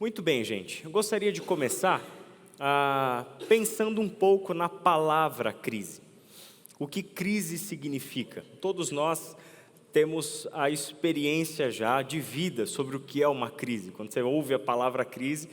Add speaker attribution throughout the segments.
Speaker 1: Muito bem, gente. Eu gostaria de começar pensando um pouco na palavra crise. O que crise significa? Todos nós temos a experiência já de vida sobre o que é uma crise. Quando você ouve a palavra crise,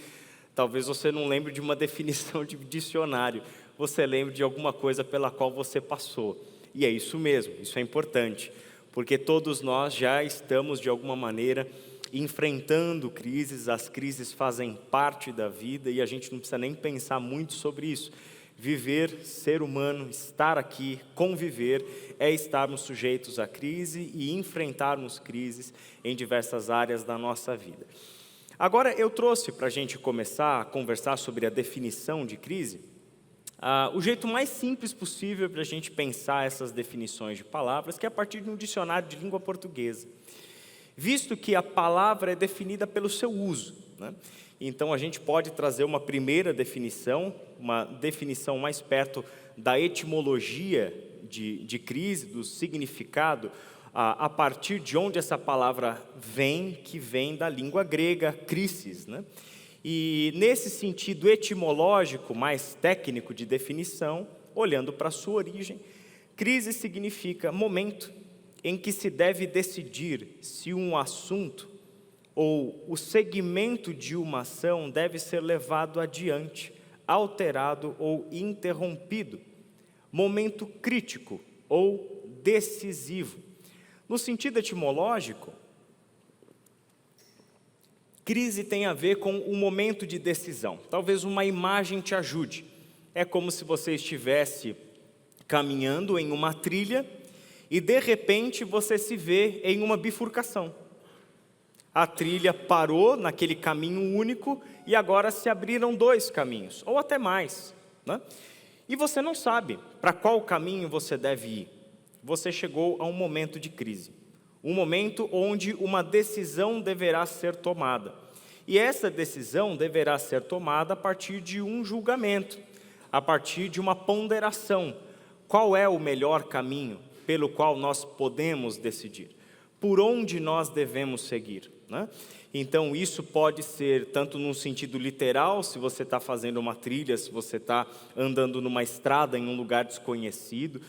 Speaker 1: talvez você não lembre de uma definição de dicionário. Você lembre de alguma coisa pela qual você passou. E é isso mesmo, isso é importante. Porque todos nós já estamos, de alguma maneira, enfrentando crises. As crises fazem parte da vida e a gente não precisa nem pensar muito sobre isso. Viver, ser humano, estar aqui, conviver, é estarmos sujeitos à crise e enfrentarmos crises em diversas áreas da nossa vida. Agora, eu trouxe para a gente começar a conversar sobre a definição de crise, o jeito mais simples possível para a gente pensar essas definições de palavras, que é a partir de um dicionário de língua portuguesa. Visto que a palavra é definida pelo seu uso, né? Então a gente pode trazer uma primeira definição, uma definição mais perto da etimologia de crise, do significado, a partir de onde essa palavra vem, que vem da língua grega, crisis, né? E nesse sentido etimológico, mais técnico de definição, olhando para a sua origem, crise significa momento em que se deve decidir se um assunto ou o segmento de uma ação deve ser levado adiante, alterado ou interrompido. Momento crítico ou decisivo. No sentido etimológico, crise tem a ver com um momento de decisão. Talvez uma imagem te ajude. É como se você estivesse caminhando em uma trilha e, de repente, você se vê em uma bifurcação. A trilha parou naquele caminho único e agora se abriram dois caminhos, ou até mais, né? E você não sabe para qual caminho você deve ir. Você chegou a um momento de crise. Um momento onde uma decisão deverá ser tomada. E essa decisão deverá ser tomada a partir de um julgamento, a partir de uma ponderação. Qual é o melhor caminho pelo qual nós podemos decidir? Por onde nós devemos seguir, né? Então, isso pode ser tanto no sentido literal, se você está fazendo uma trilha, se você está andando numa estrada em um lugar desconhecido,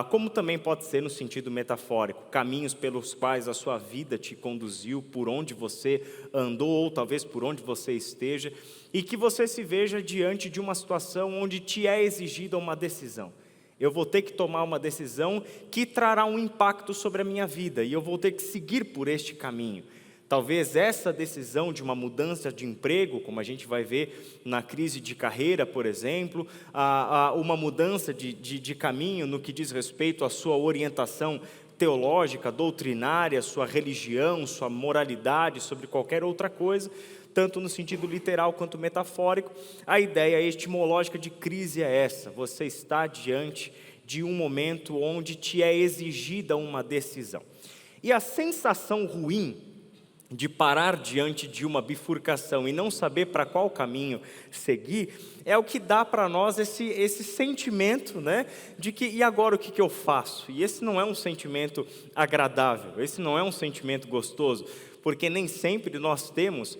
Speaker 1: como também pode ser no sentido metafórico, caminhos pelos quais a sua vida te conduziu, por onde você andou ou talvez por onde você esteja, e que você se veja diante de uma situação onde te é exigida uma decisão. Eu vou ter que tomar uma decisão que trará um impacto sobre a minha vida e eu vou ter que seguir por este caminho. Talvez essa decisão de uma mudança de emprego, como a gente vai ver na crise de carreira, por exemplo, uma mudança de caminho no que diz respeito à sua orientação teológica, doutrinária, sua religião, sua moralidade, sobre qualquer outra coisa, tanto no sentido literal quanto metafórico. A ideia etimológica de crise é essa: você está diante de um momento onde te é exigida uma decisão. E a sensação ruim de parar diante de uma bifurcação e não saber para qual caminho seguir, é o que dá para nós esse sentimento, né, de que, e agora o que eu faço? E esse não é um sentimento agradável, esse não é um sentimento gostoso, porque nem sempre nós temos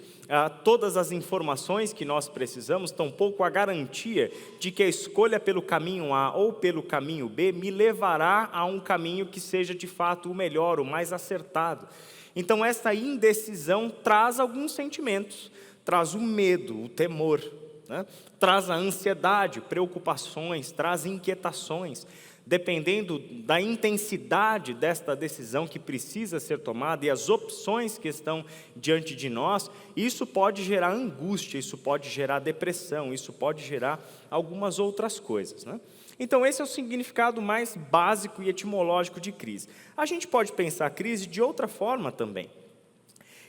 Speaker 1: todas as informações que nós precisamos, tampouco a garantia de que a escolha pelo caminho A ou pelo caminho B me levará a um caminho que seja de fato o melhor, o mais acertado. Então, essa indecisão traz alguns sentimentos, traz o medo, o temor, né? Traz a ansiedade, preocupações, traz inquietações. Dependendo da intensidade desta decisão que precisa ser tomada e as opções que estão diante de nós, isso pode gerar angústia, isso pode gerar depressão, isso pode gerar algumas outras coisas, né? Então, esse é o significado mais básico e etimológico de crise. A gente pode pensar a crise de outra forma também.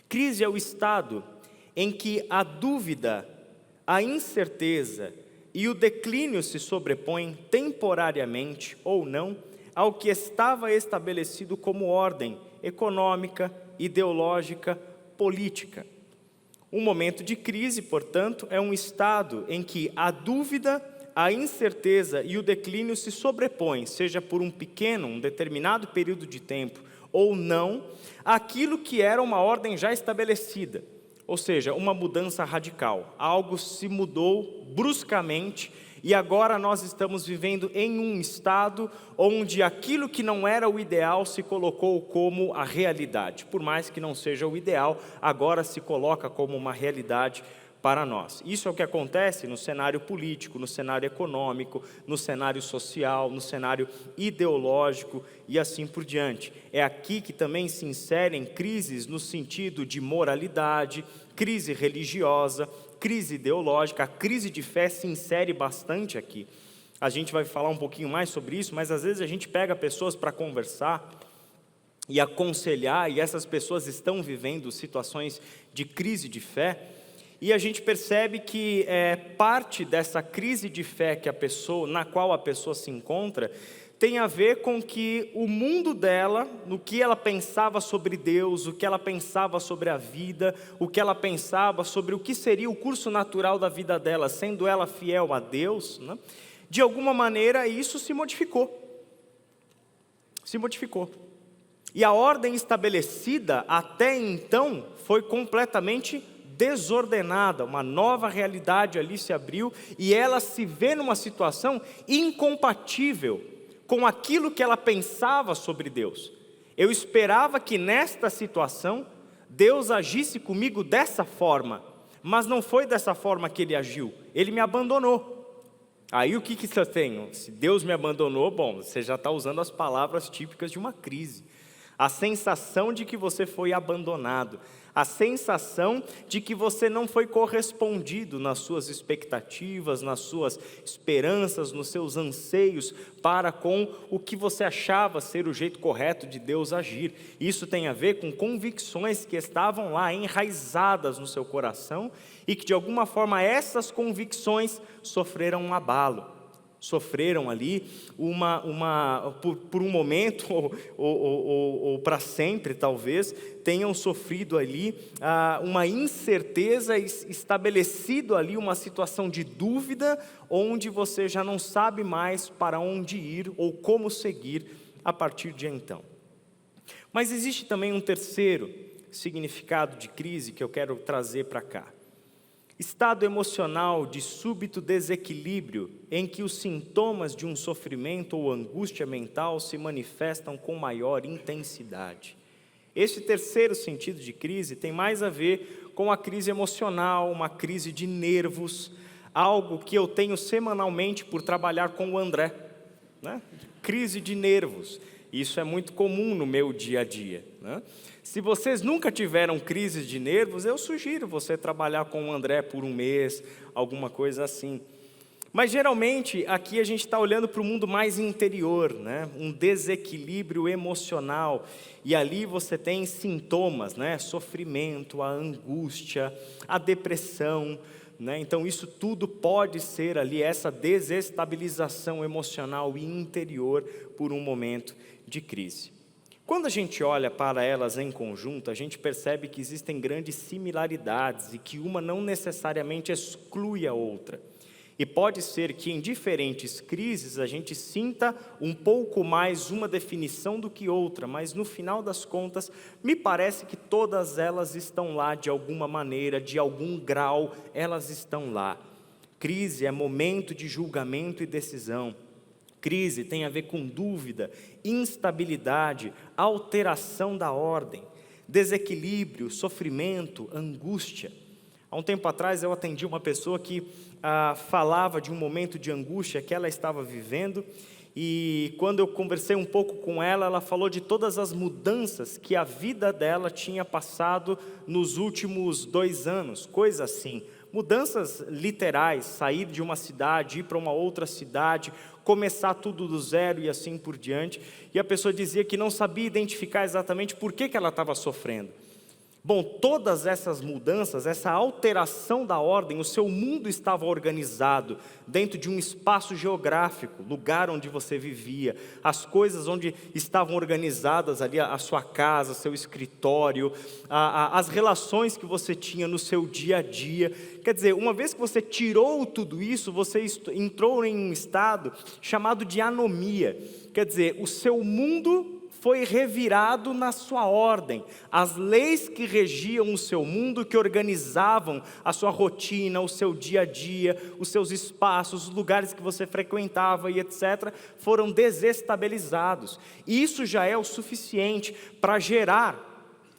Speaker 1: Crise é o estado em que a dúvida, a incerteza e o declínio se sobrepõem temporariamente ou não ao que estava estabelecido como ordem econômica, ideológica, política. Um momento de crise, portanto, é um estado em que a dúvida, a incerteza e o declínio se sobrepõem, seja por um determinado período de tempo ou não, àquilo que era uma ordem já estabelecida. Ou seja, uma mudança radical. Algo se mudou bruscamente e agora nós estamos vivendo em um estado onde aquilo que não era o ideal se colocou como a realidade. Por mais que não seja o ideal, agora se coloca como uma realidade para nós. Isso é o que acontece no cenário político, no cenário econômico, no cenário social, no cenário ideológico e assim por diante. É aqui que também se inserem crises no sentido de moralidade, crise religiosa, crise ideológica. A crise de fé se insere bastante aqui. A gente vai falar um pouquinho mais sobre isso, mas às vezes a gente pega pessoas para conversar e aconselhar, e essas pessoas estão vivendo situações de crise de fé, e a gente percebe que parte dessa crise de fé na qual a pessoa se encontra, tem a ver com que o mundo dela, no que ela pensava sobre Deus, o que ela pensava sobre a vida, o que ela pensava sobre o que seria o curso natural da vida dela, sendo ela fiel a Deus, né? De alguma maneira isso se modificou. Se modificou. E a ordem estabelecida até então foi completamente desordenada, uma nova realidade ali se abriu e ela se vê numa situação incompatível com aquilo que ela pensava sobre Deus. Eu esperava que nesta situação Deus agisse comigo dessa forma, mas não foi dessa forma que Ele agiu, Ele me abandonou. Aí o que eu tenho? Se Deus me abandonou, bom, você já está usando as palavras típicas de uma crise. A sensação de que você foi abandonado, a sensação de que você não foi correspondido nas suas expectativas, nas suas esperanças, nos seus anseios para com o que você achava ser o jeito correto de Deus agir. Isso tem a ver com convicções que estavam lá enraizadas no seu coração e que de alguma forma essas convicções sofreram um abalo. Sofreram ali por um momento, ou para sempre talvez, tenham sofrido ali uma incerteza, estabelecido ali uma situação de dúvida, onde você já não sabe mais para onde ir ou como seguir a partir de então. Mas existe também um terceiro significado de crise que eu quero trazer para cá. Estado emocional de súbito desequilíbrio em que os sintomas de um sofrimento ou angústia mental se manifestam com maior intensidade. Esse terceiro sentido de crise tem mais a ver com a crise emocional, uma crise de nervos, algo que eu tenho semanalmente por trabalhar com o André, né? Crise de nervos. Isso é muito comum no meu dia a dia, né? Se vocês nunca tiveram crises de nervos, eu sugiro você trabalhar com o André por um mês, alguma coisa assim. Mas geralmente aqui a gente está olhando para o mundo mais interior, né? Um desequilíbrio emocional. E ali você tem sintomas, né? Sofrimento, a angústia, a depressão, né? Então isso tudo pode ser ali essa desestabilização emocional e interior por um momento de crise. Quando a gente olha para elas em conjunto, a gente percebe que existem grandes similaridades e que uma não necessariamente exclui a outra. E pode ser que em diferentes crises a gente sinta um pouco mais uma definição do que outra, mas no final das contas, me parece que todas elas estão lá de alguma maneira, de algum grau, elas estão lá. Crise é momento de julgamento e decisão. Crise tem a ver com dúvida, instabilidade, alteração da ordem, desequilíbrio, sofrimento, angústia. Há um tempo atrás eu atendi uma pessoa que falava de um momento de angústia que ela estava vivendo, e quando eu conversei um pouco com ela, ela falou de todas as mudanças que a vida dela tinha passado nos últimos 2 anos, coisa assim. Mudanças literais, sair de uma cidade, ir para uma outra cidade, começar tudo do zero e assim por diante. E a pessoa dizia que não sabia identificar exatamente por que ela estava sofrendo. Bom, todas essas mudanças, essa alteração da ordem, o seu mundo estava organizado dentro de um espaço geográfico, lugar onde você vivia, as coisas onde estavam organizadas ali, a sua casa, seu escritório, as relações que você tinha no seu dia a dia. Quer dizer, uma vez que você tirou tudo isso, você entrou em um estado chamado de anomia. Quer dizer, o seu mundo foi revirado na sua ordem. As leis que regiam o seu mundo, que organizavam a sua rotina, o seu dia a dia, os seus espaços, os lugares que você frequentava e etc., foram desestabilizados. Isso já é o suficiente para gerar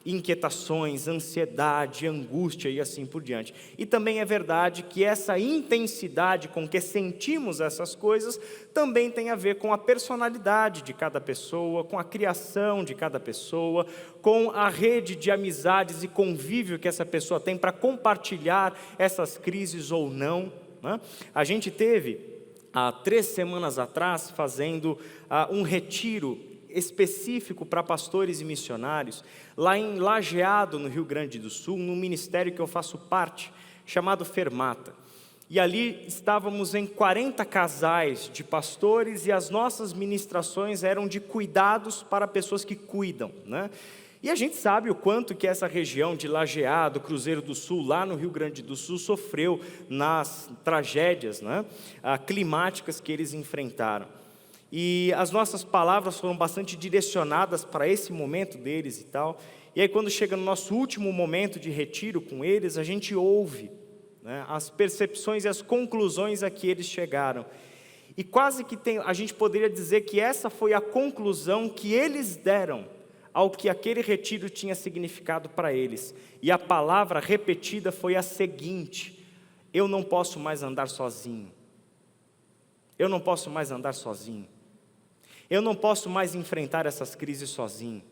Speaker 1: inquietações, ansiedade, angústia e assim por diante. E também é verdade que essa intensidade com que sentimos essas coisas também tem a ver com a personalidade de cada pessoa, com a criação de cada pessoa, com a rede de amizades e convívio que essa pessoa tem para compartilhar essas crises ou não, né? A gente teve, há 3 semanas atrás, fazendo um retiro específico para pastores e missionários, lá em Lajeado, no Rio Grande do Sul, num ministério que eu faço parte, chamado Fermata. E ali estávamos em 40 casais de pastores, e as nossas ministrações eram de cuidados para pessoas que cuidam, né? E a gente sabe o quanto que essa região de Lajeado, Cruzeiro do Sul, lá no Rio Grande do Sul, sofreu nas tragédias, né, climáticas que eles enfrentaram. E as nossas palavras foram bastante direcionadas para esse momento deles e tal. E aí quando chega no nosso último momento de retiro com eles, a gente ouve, né, as percepções e as conclusões a que eles chegaram. E quase que a gente poderia dizer que essa foi a conclusão que eles deram ao que aquele retiro tinha significado para eles. E a palavra repetida foi a seguinte: eu não posso mais andar sozinho. Eu não posso mais andar sozinho. Eu não posso mais enfrentar essas crises sozinho.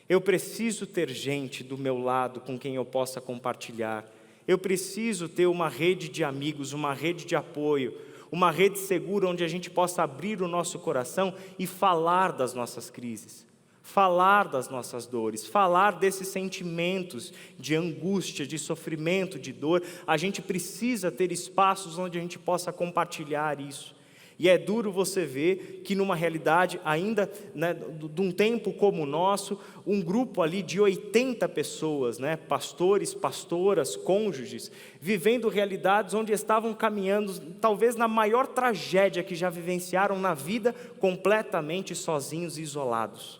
Speaker 1: Eu preciso ter gente do meu lado com quem eu possa compartilhar. Eu preciso ter uma rede de amigos, uma rede de apoio, uma rede segura onde a gente possa abrir o nosso coração e falar das nossas crises, falar das nossas dores, falar desses sentimentos de angústia, de sofrimento, de dor. A gente precisa ter espaços onde a gente possa compartilhar isso. E é duro você ver que numa realidade ainda, né, de um tempo como o nosso, um grupo ali de 80 pessoas, né, pastores, pastoras, cônjuges, vivendo realidades onde estavam caminhando, talvez na maior tragédia que já vivenciaram na vida, completamente sozinhos e isolados.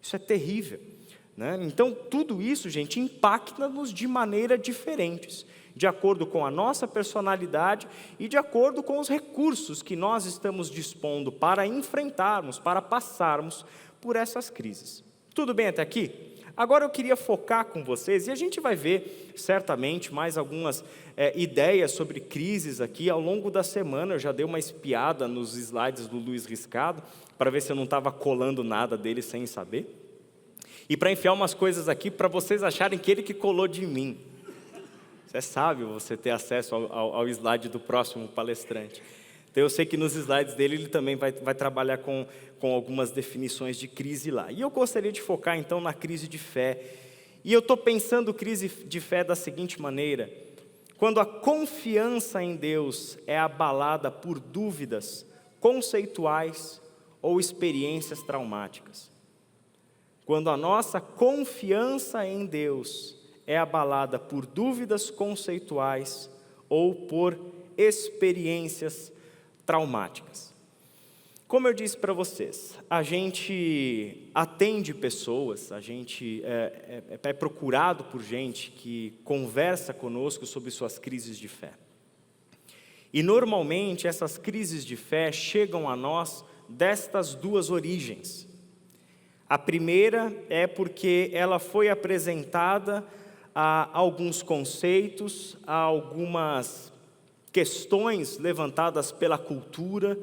Speaker 1: Isso é terrível, né? Então tudo isso, gente, impacta-nos de maneira diferentes, de acordo com a nossa personalidade e de acordo com os recursos que nós estamos dispondo para enfrentarmos, para passarmos por essas crises. Tudo bem até aqui? Agora eu queria focar com vocês, e a gente vai ver certamente mais algumas ideias sobre crises aqui ao longo da semana. Eu já dei uma espiada nos slides do Luiz Riscado, para ver se eu não estava colando nada dele sem saber. E para enfiar umas coisas aqui, para vocês acharem que ele que colou de mim. É sábio você ter acesso ao slide do próximo palestrante. Então eu sei que nos slides dele ele também vai trabalhar com algumas definições de crise lá. E eu gostaria de focar então na crise de fé. E eu estou pensando crise de fé da seguinte maneira: quando a confiança em Deus é abalada por dúvidas conceituais ou experiências traumáticas. Quando a nossa confiança em Deus é abalada por dúvidas conceituais ou por experiências traumáticas. Como eu disse para vocês, a gente atende pessoas, a gente é procurado por gente que conversa conosco sobre suas crises de fé. E normalmente essas crises de fé chegam a nós destas duas origens. A primeira é porque ela foi apresentada a alguns conceitos, a algumas questões levantadas pela cultura,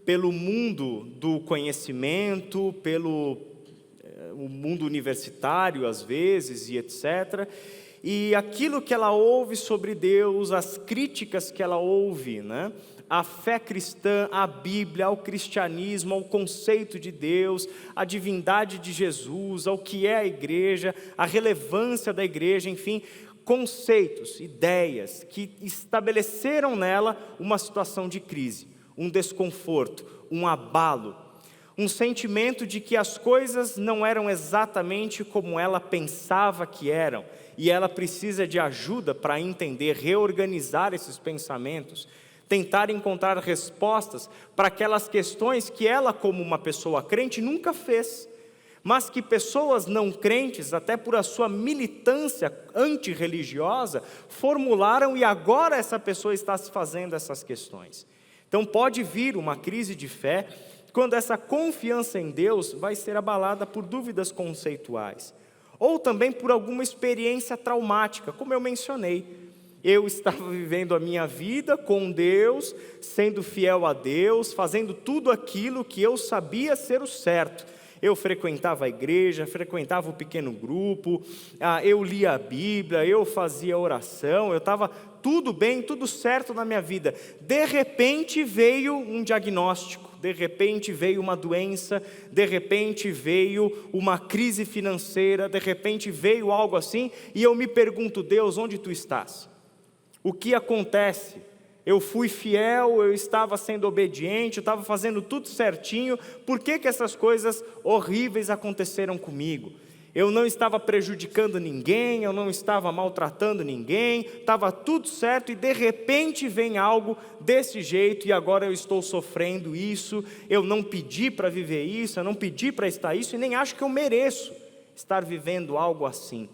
Speaker 1: pelo mundo do conhecimento, pelo o mundo universitário às vezes e etc. E aquilo que ela ouve sobre Deus, as críticas que ela ouve, né? A fé cristã, a Bíblia, ao cristianismo, ao conceito de Deus, a divindade de Jesus, ao que é a igreja, a relevância da igreja, enfim, conceitos, ideias que estabeleceram nela uma situação de crise, um desconforto, um abalo, um sentimento de que as coisas não eram exatamente como ela pensava que eram, e ela precisa de ajuda para entender, reorganizar esses pensamentos, tentar encontrar respostas para aquelas questões que ela, como uma pessoa crente, nunca fez, mas que pessoas não crentes, até por a sua militância antirreligiosa, formularam e agora essa pessoa está se fazendo essas questões. Então pode vir uma crise de fé, quando essa confiança em Deus vai ser abalada por dúvidas conceituais, ou também por alguma experiência traumática, como eu mencionei. Eu estava vivendo a minha vida com Deus, sendo fiel a Deus, fazendo tudo aquilo que eu sabia ser o certo. Eu frequentava a igreja, frequentava o pequeno grupo, eu lia a Bíblia, eu fazia oração, eu estava tudo bem, tudo certo na minha vida. De repente veio um diagnóstico, de repente veio uma doença, de repente veio uma crise financeira, de repente veio algo assim, e eu me pergunto: Deus, onde tu estás? O que acontece? Eu fui fiel, eu estava sendo obediente, eu estava fazendo tudo certinho, por que essas coisas horríveis aconteceram comigo? Eu não estava prejudicando ninguém, eu não estava maltratando ninguém, estava tudo certo e de repente vem algo desse jeito e agora eu estou sofrendo isso, eu não pedi para viver isso, eu não pedi para estar isso e nem acho que eu mereço estar vivendo algo assim.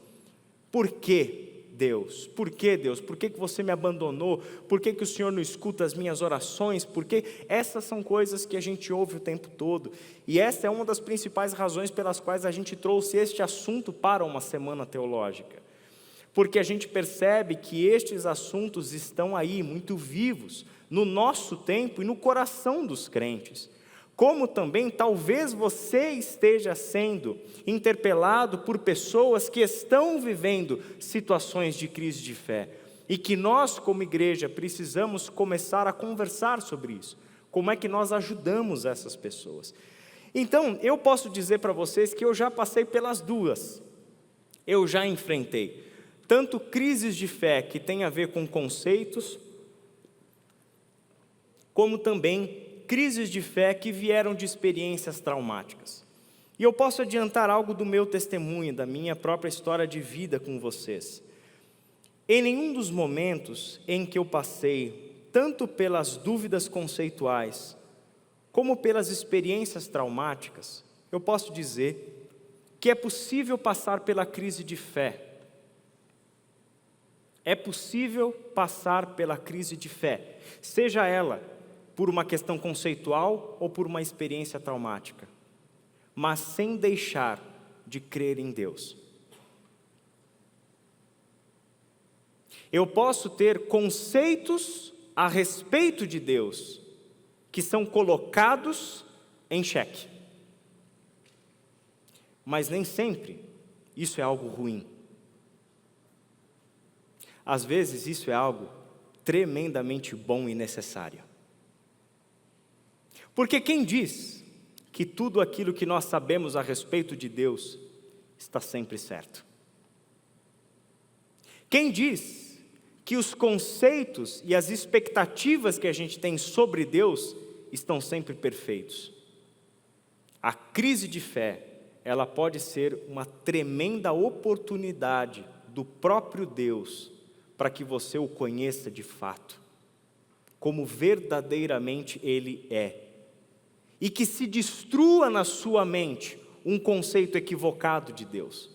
Speaker 1: Por quê? Deus, por que Deus? Por que você me abandonou? Por que o Senhor não escuta as minhas orações? Porque essas são coisas que a gente ouve o tempo todo, e essa é uma das principais razões pelas quais a gente trouxe este assunto para uma semana teológica, porque a gente percebe que estes assuntos estão aí, muito vivos, no nosso tempo e no coração dos crentes. Como também talvez você esteja sendo interpelado por pessoas que estão vivendo situações de crise de fé, e que nós como igreja precisamos começar a conversar sobre isso, como é que nós ajudamos essas pessoas. Então eu posso dizer para vocês que eu já passei pelas duas, eu já enfrentei tanto crises de fé que tem a ver com conceitos, como também crises de fé que vieram de experiências traumáticas. E eu posso adiantar algo do meu testemunho, da minha própria história de vida com vocês. Em nenhum dos momentos em que eu passei, tanto pelas dúvidas conceituais, como pelas experiências traumáticas, eu posso dizer que é possível passar pela crise de fé. É possível passar pela crise de fé, seja ela por uma questão conceitual ou por uma experiência traumática, mas sem deixar de crer em Deus. Eu posso ter conceitos a respeito de Deus que são colocados em xeque, mas nem sempre isso é algo ruim. Às vezes isso é algo tremendamente bom e necessário. Porque quem diz que tudo aquilo que nós sabemos a respeito de Deus está sempre certo? Quem diz que os conceitos e as expectativas que a gente tem sobre Deus estão sempre perfeitos? A crise de fé, ela pode ser uma tremenda oportunidade do próprio Deus para que você o conheça de fato, como verdadeiramente Ele é. E que se destrua na sua mente um conceito equivocado de Deus.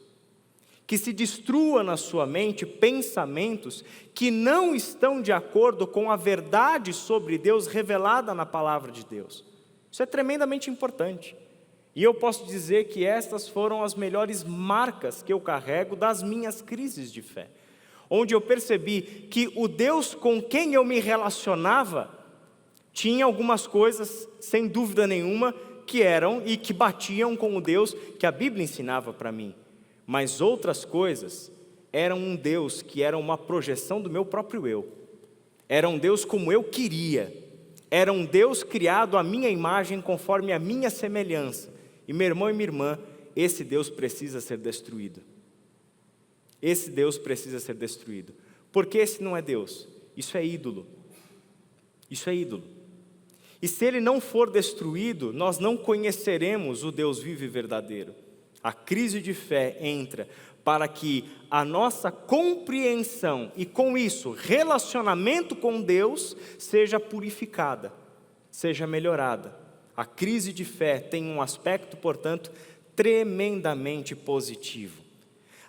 Speaker 1: Que se destrua na sua mente pensamentos que não estão de acordo com a verdade sobre Deus revelada na palavra de Deus. Isso é tremendamente importante. E eu posso dizer que estas foram as melhores marcas que eu carrego das minhas crises de fé. Onde eu percebi que o Deus com quem eu me relacionava tinha algumas coisas, sem dúvida nenhuma, que eram e que batiam com o Deus que a Bíblia ensinava para mim. Mas outras coisas eram um Deus que era uma projeção do meu próprio eu. Era um Deus como eu queria. Era um Deus criado à minha imagem, conforme a minha semelhança. E meu irmão e minha irmã, esse Deus precisa ser destruído. Esse Deus precisa ser destruído. Porque esse não é Deus. Isso é ídolo. Isso é ídolo. E se ele não for destruído, nós não conheceremos o Deus vivo e verdadeiro. A crise de fé entra para que a nossa compreensão e com isso relacionamento com Deus seja purificada, seja melhorada. A crise de fé tem um aspecto, portanto, tremendamente positivo.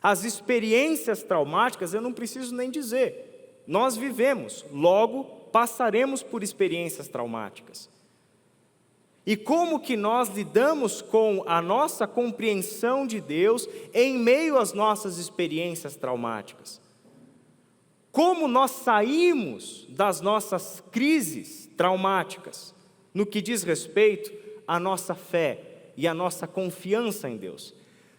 Speaker 1: As experiências traumáticas, eu não preciso nem dizer, nós vivemos, logo passaremos por experiências traumáticas. E como que nós lidamos com a nossa compreensão de Deus em meio às nossas experiências traumáticas? Como nós saímos das nossas crises traumáticas no que diz respeito à nossa fé e à nossa confiança em Deus?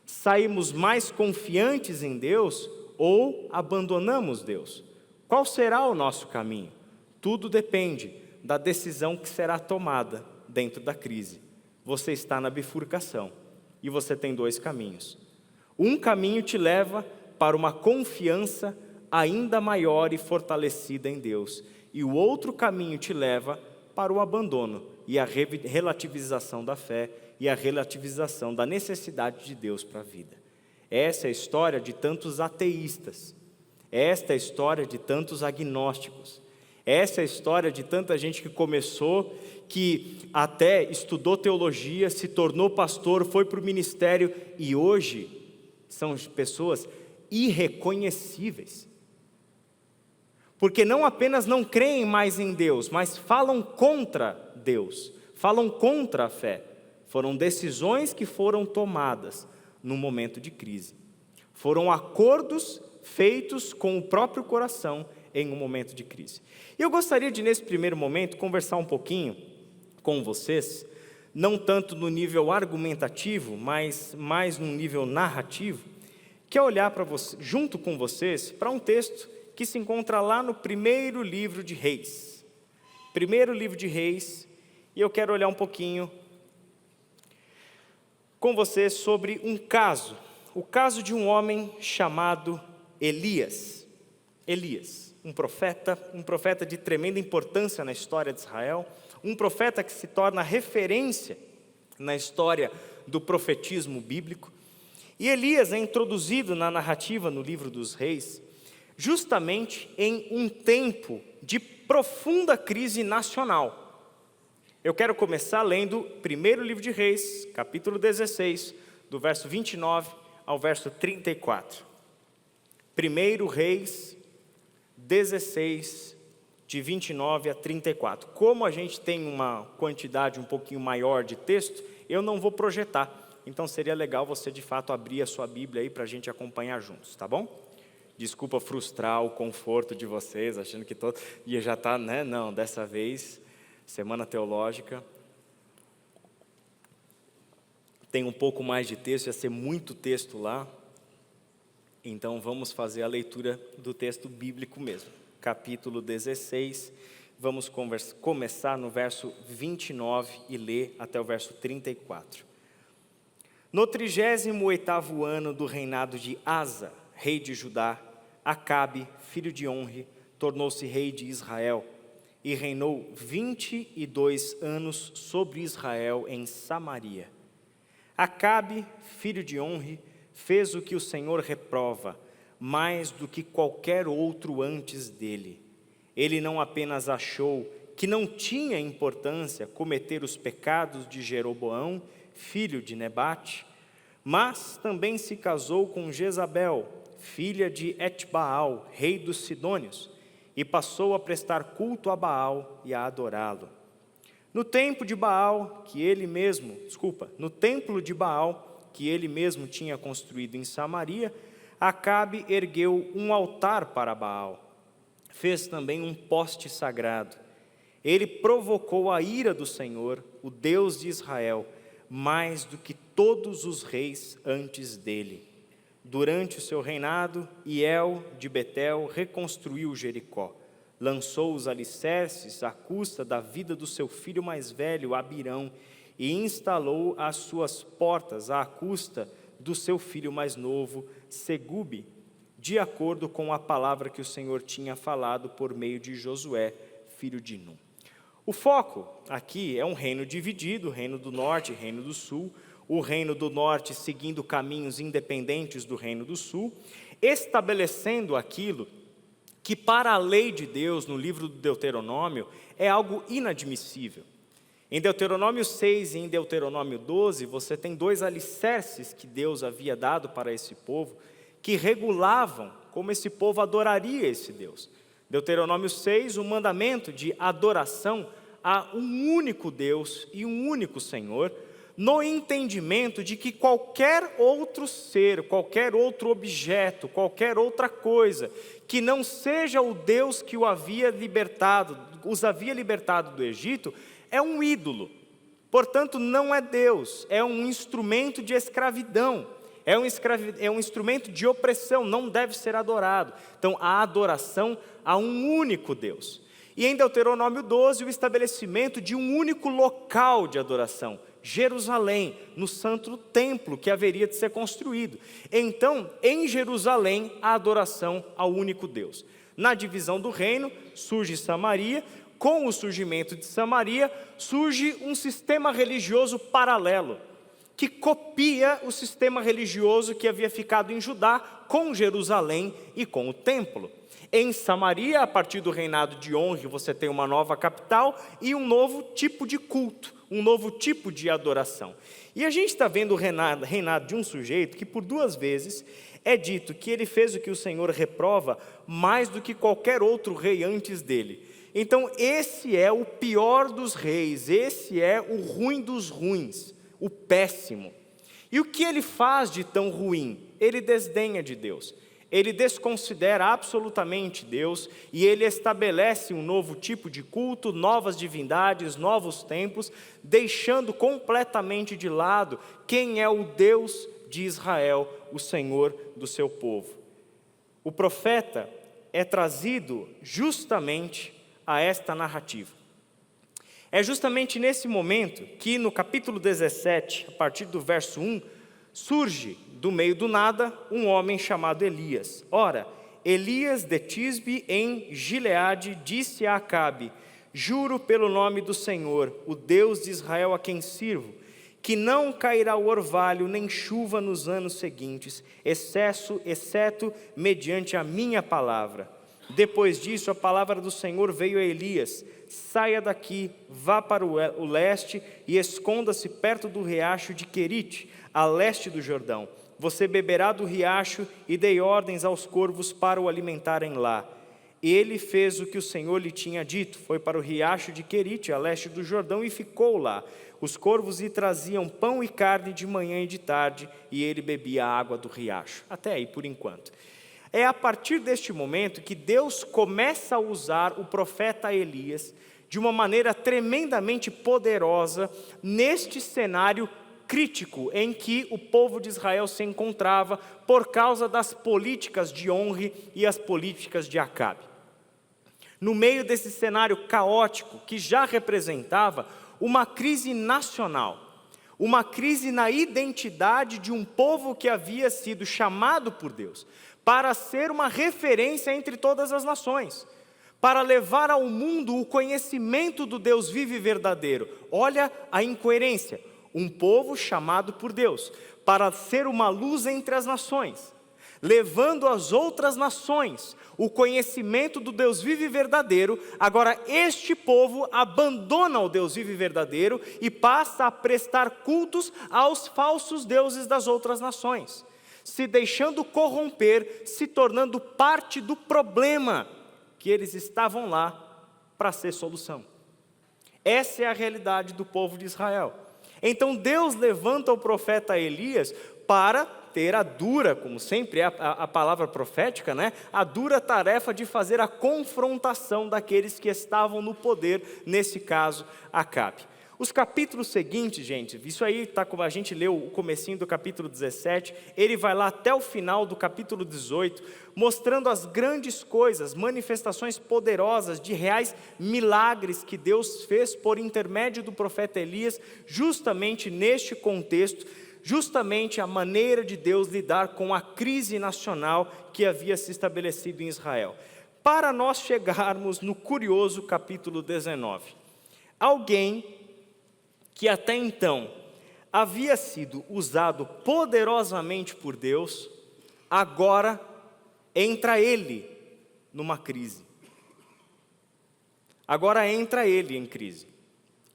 Speaker 1: Saímos mais confiantes em Deus ou abandonamos Deus? Qual será o nosso caminho? Tudo depende da decisão que será tomada dentro da crise. Você está na bifurcação e você tem dois caminhos. Um caminho te leva para uma confiança ainda maior e fortalecida em Deus, e o outro caminho te leva para o abandono e a relativização da fé e a relativização da necessidade de Deus para a vida. Essa é a história de tantos ateístas, esta é a história de tantos agnósticos, essa é a história de tanta gente que começou, que até estudou teologia, se tornou pastor, foi para o ministério e hoje são pessoas irreconhecíveis. Porque não apenas não creem mais em Deus, mas falam contra Deus, falam contra a fé. Foram decisões que foram tomadas no momento de crise. Foram acordos feitos com o próprio coração em um momento de crise. E eu gostaria de, nesse primeiro momento, conversar um pouquinho com vocês, não tanto no nível argumentativo, mas mais no nível narrativo, que é olhar para você, junto com vocês, para um texto que se encontra lá no primeiro livro de Reis. Primeiro livro de Reis, e eu quero olhar um pouquinho com vocês sobre um caso, o caso de um homem chamado Elias. Elias, um profeta de tremenda importância na história de Israel, um profeta que se torna referência na história do profetismo bíblico. E Elias é introduzido na narrativa no livro dos Reis, justamente em um tempo de profunda crise nacional. Eu quero começar lendo o primeiro livro de Reis, capítulo 16, do verso 29 ao verso 34. Primeiro Reis 16, de 29 a 34. Como a gente tem uma quantidade um pouquinho maior de texto, eu não vou projetar. Então seria legal você de fato abrir a sua Bíblia aí para a gente acompanhar juntos, tá bom? Desculpa frustrar o conforto de vocês, achando que todo... E já está, né? Não, dessa vez, Semana Teológica. Tem um pouco mais de texto, ia ser muito texto lá. Então vamos fazer a leitura do texto bíblico mesmo. Capítulo 16, vamos começar no verso 29 e ler até o verso 34. No 38º ano do reinado de Asa, rei de Judá, Acabe, filho de Onre, tornou-se rei de Israel e reinou 22 anos sobre Israel em Samaria. Acabe, filho de Onre, fez o que o Senhor reprova, mais do que qualquer outro antes dele. Ele não apenas achou que não tinha importância cometer os pecados de Jeroboão, filho de Nebate, mas também se casou com Jezabel, filha de Etbaal, rei dos Sidônios, e passou a prestar culto a Baal e a adorá-lo. No templo de Baal, que ele mesmo tinha construído em Samaria, Acabe ergueu um altar para Baal. Fez também um poste sagrado. Ele provocou a ira do Senhor, o Deus de Israel, mais do que todos os reis antes dele. Durante o seu reinado, Hiel de Betel reconstruiu Jericó. Lançou os alicerces à custa da vida do seu filho mais velho, Abirão, e instalou as suas portas à custa do seu filho mais novo, Segube, de acordo com a palavra que o Senhor tinha falado por meio de Josué, filho de Num. O foco aqui é um reino dividido, reino do norte e reino do sul, o reino do norte seguindo caminhos independentes do reino do sul, estabelecendo aquilo que para a lei de Deus, no livro do Deuteronômio, é algo inadmissível. Em Deuteronômio 6 e em Deuteronômio 12, você tem dois alicerces que Deus havia dado para esse povo, que regulavam como esse povo adoraria esse Deus. Deuteronômio 6, o mandamento de adoração a um único Deus e um único Senhor, no entendimento de que qualquer outro ser, qualquer outro objeto, qualquer outra coisa, que não seja o Deus que os havia libertado do Egito, é um ídolo. Portanto, não é Deus, é um instrumento de escravidão, é um instrumento de opressão, não deve ser adorado. Então, a adoração a um único Deus. E em Deuteronômio 12, o estabelecimento de um único local de adoração, Jerusalém, no santo templo que haveria de ser construído. Então, em Jerusalém, a adoração ao único Deus. Na divisão do reino, surge Samaria. Com o surgimento de Samaria, surge um sistema religioso paralelo, que copia o sistema religioso que havia ficado em Judá, com Jerusalém e com o templo. Em Samaria, a partir do reinado de Onre, você tem uma nova capital e um novo tipo de culto, um novo tipo de adoração. E a gente está vendo o reinado de um sujeito que por duas vezes é dito que ele fez o que o Senhor reprova mais do que qualquer outro rei antes dele. Então esse é o pior dos reis, esse é o ruim dos ruins, o péssimo. E o que ele faz de tão ruim? Ele desdenha de Deus. Ele desconsidera absolutamente Deus e ele estabelece um novo tipo de culto, novas divindades, novos templos, deixando completamente de lado quem é o Deus de Israel, o Senhor do seu povo. O profeta é trazido justamente a esta narrativa. É justamente nesse momento que no capítulo 17, a partir do verso 1, surge do meio do nada um homem chamado Elias. Ora, Elias de Tisbe em Gileade disse a Acabe: juro pelo nome do Senhor, o Deus de Israel a quem sirvo, que não cairá o orvalho nem chuva nos anos seguintes, exceto mediante a minha palavra. Depois disso, a palavra do Senhor veio a Elias: saia daqui, vá para o leste e esconda-se perto do riacho de Querite, a leste do Jordão. Você beberá do riacho e dei ordens aos corvos para o alimentarem lá. Ele fez o que o Senhor lhe tinha dito, foi para o riacho de Querite, a leste do Jordão, e ficou lá. Os corvos lhe traziam pão e carne de manhã e de tarde, e ele bebia a água do riacho. Até aí, por enquanto. É a partir deste momento que Deus começa a usar o profeta Elias de uma maneira tremendamente poderosa neste cenário crítico em que o povo de Israel se encontrava por causa das políticas de Onre e as políticas de Acabe. No meio desse cenário caótico que já representava uma crise nacional, uma crise na identidade de um povo que havia sido chamado por Deus para ser uma referência entre todas as nações, para levar ao mundo o conhecimento do Deus vivo e verdadeiro. Olha a incoerência, um povo chamado por Deus, para ser uma luz entre as nações, levando às outras nações o conhecimento do Deus vivo e verdadeiro. Agora este povo abandona o Deus vivo e verdadeiro e passa a prestar cultos aos falsos deuses das outras nações, se deixando corromper, se tornando parte do problema que eles estavam lá para ser solução. Essa é a realidade do povo de Israel. Então Deus levanta o profeta Elias para ter a dura, como sempre é a palavra profética, né? A dura tarefa de fazer a confrontação daqueles que estavam no poder, nesse caso, Acabe. Os capítulos seguintes, gente, isso aí está como a gente leu o comecinho do capítulo 17, ele vai lá até o final do capítulo 18, mostrando as grandes coisas, manifestações poderosas de reais milagres que Deus fez por intermédio do profeta Elias, justamente neste contexto, justamente a maneira de Deus lidar com a crise nacional que havia se estabelecido em Israel. Para nós chegarmos no curioso capítulo 19, alguém que até então havia sido usado poderosamente por Deus, agora entra ele numa crise. Agora entra ele em crise.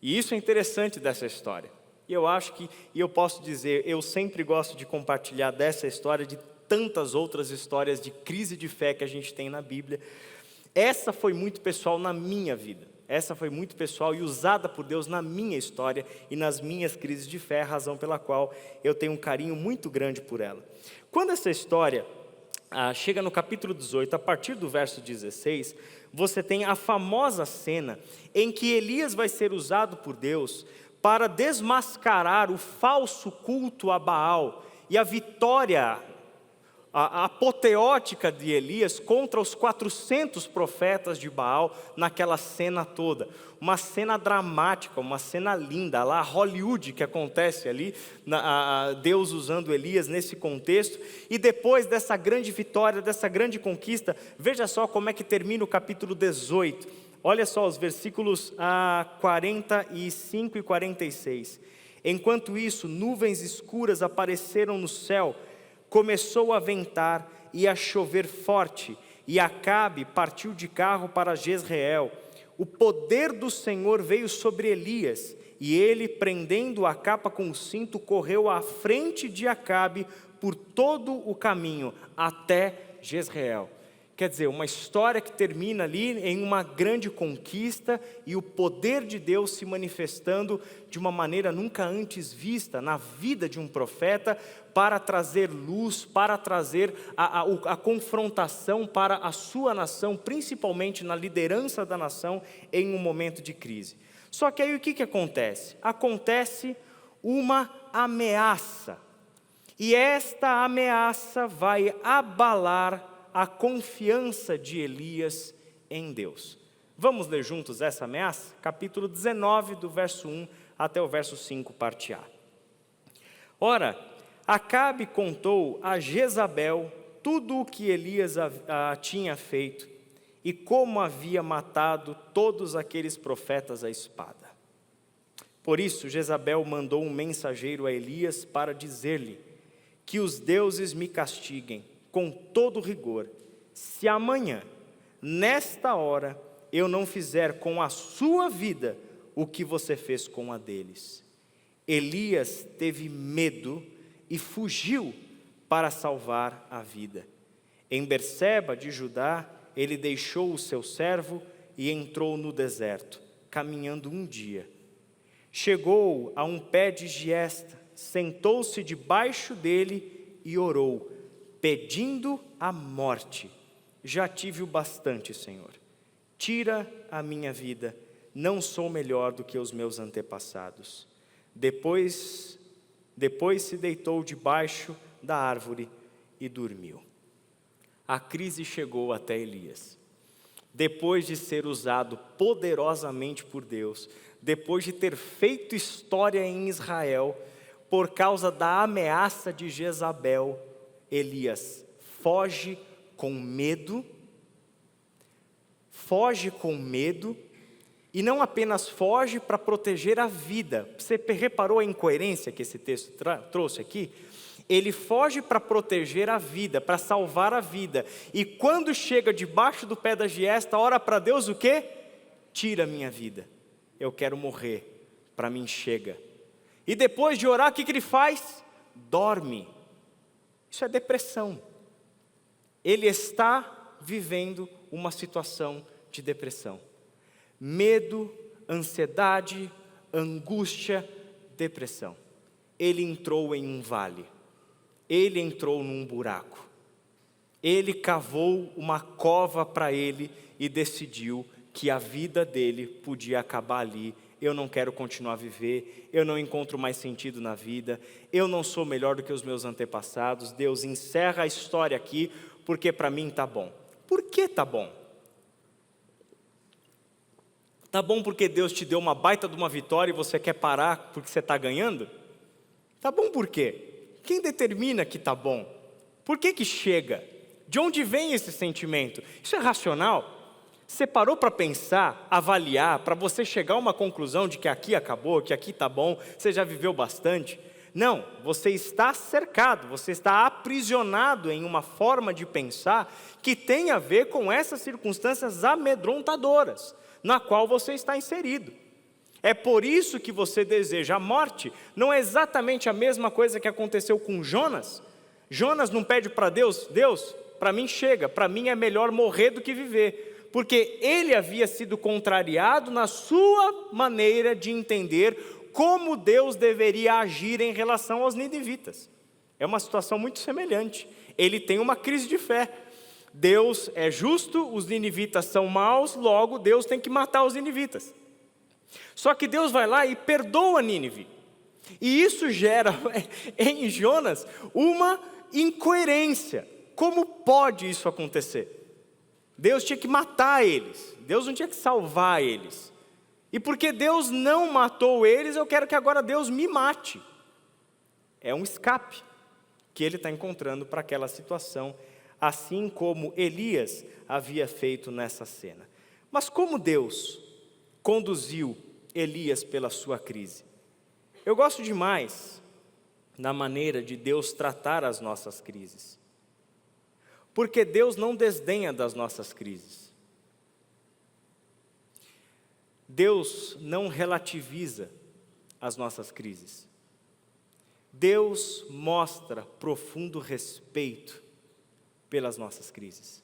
Speaker 1: E isso é interessante dessa história. E eu acho que, e eu posso dizer, eu sempre gosto de compartilhar dessa história, de tantas outras histórias de crise de fé que a gente tem na Bíblia. Essa foi muito pessoal na minha vida. Essa foi muito pessoal e usada por Deus na minha história e nas minhas crises de fé, razão pela qual eu tenho um carinho muito grande por ela. Quando essa história chega no capítulo 18, a partir do verso 16, você tem a famosa cena em que Elias vai ser usado por Deus para desmascarar o falso culto a Baal e a vitória apoteótica de Elias contra os 400 profetas de Baal naquela cena toda. Uma cena dramática, uma cena linda, lá Hollywood que acontece ali, Deus usando Elias nesse contexto. E depois dessa grande vitória, dessa grande conquista, veja só como é que termina o capítulo 18. Olha só os versículos 45 e 46. Enquanto isso, nuvens escuras apareceram no céu, começou a ventar e a chover forte, e Acabe partiu de carro para Jezreel. O poder do Senhor veio sobre Elias, e ele, prendendo a capa com o cinto, correu à frente de Acabe por todo o caminho, até Jezreel. Quer dizer, uma história que termina ali em uma grande conquista e o poder de Deus se manifestando de uma maneira nunca antes vista na vida de um profeta, para trazer luz, para trazer a confrontação para a sua nação, principalmente na liderança da nação em um momento de crise. Só que aí o que acontece? Acontece uma ameaça, e esta ameaça vai abalar a confiança de Elias em Deus. Vamos ler juntos essa ameaça? Capítulo 19, do verso 1 até o verso 5, parte A. Ora, Acabe contou a Jezabel tudo o que Elias tinha feito e como havia matado todos aqueles profetas à espada. Por isso, Jezabel mandou um mensageiro a Elias para dizer-lhe: que os deuses me castiguem com todo rigor, se amanhã, nesta hora, eu não fizer com a sua vida o que você fez com a deles. Elias teve medo e fugiu para salvar a vida. Em Berseba de Judá, ele deixou o seu servo e entrou no deserto, caminhando um dia. Chegou a um pé de giesta, sentou-se debaixo dele e orou, pedindo a morte. Já tive o bastante, Senhor. Tira a minha vida, não sou melhor do que os meus antepassados. Depois se deitou debaixo da árvore e dormiu. A crise chegou até Elias. Depois de ser usado poderosamente por Deus, depois de ter feito história em Israel, por causa da ameaça de Jezabel, Elias foge com medo, e não apenas foge para proteger a vida. Você reparou a incoerência que esse texto trouxe aqui? Ele foge para proteger a vida, para salvar a vida, e quando chega debaixo do pé da giesta, ora para Deus o quê? Tira a minha vida, eu quero morrer, para mim chega. E depois de orar, o que ele faz? Dorme. Isso é depressão. Ele está vivendo uma situação de depressão. Medo, ansiedade, angústia, depressão. Ele entrou em um vale. Ele entrou num buraco. Ele cavou uma cova para ele e decidiu que a vida dele podia acabar ali. Eu não quero continuar a viver, eu não encontro mais sentido na vida, eu não sou melhor do que os meus antepassados. Deus encerra a história aqui, porque para mim está bom. Por que está bom? Está bom porque Deus te deu uma baita de uma vitória e você quer parar porque você está ganhando? Está bom por quê? Quem determina que está bom? Por que chega? De onde vem esse sentimento? Isso é racional? Você parou para pensar, avaliar, para você chegar a uma conclusão de que aqui acabou, que aqui está bom, você já viveu bastante? Não, você está cercado, você está aprisionado em uma forma de pensar que tem a ver com essas circunstâncias amedrontadoras, na qual você está inserido. É por isso que você deseja a morte. Não é exatamente a mesma coisa que aconteceu com Jonas? Jonas não pede para Deus: Deus, para mim chega, para mim é melhor morrer do que viver. Porque ele havia sido contrariado na sua maneira de entender como Deus deveria agir em relação aos ninivitas. É uma situação muito semelhante. Ele tem uma crise de fé. Deus é justo, os ninivitas são maus, logo Deus tem que matar os ninivitas. Só que Deus vai lá e perdoa Nínive. E isso gera em Jonas uma incoerência. Como pode isso acontecer? Deus tinha que matar eles, Deus não tinha que salvar eles. E porque Deus não matou eles, eu quero que agora Deus me mate. É um escape que ele está encontrando para aquela situação, assim como Elias havia feito nessa cena. Mas como Deus conduziu Elias pela sua crise? Eu gosto demais da maneira de Deus tratar as nossas crises. Porque Deus não desdenha das nossas crises. Deus não relativiza as nossas crises. Deus mostra profundo respeito pelas nossas crises.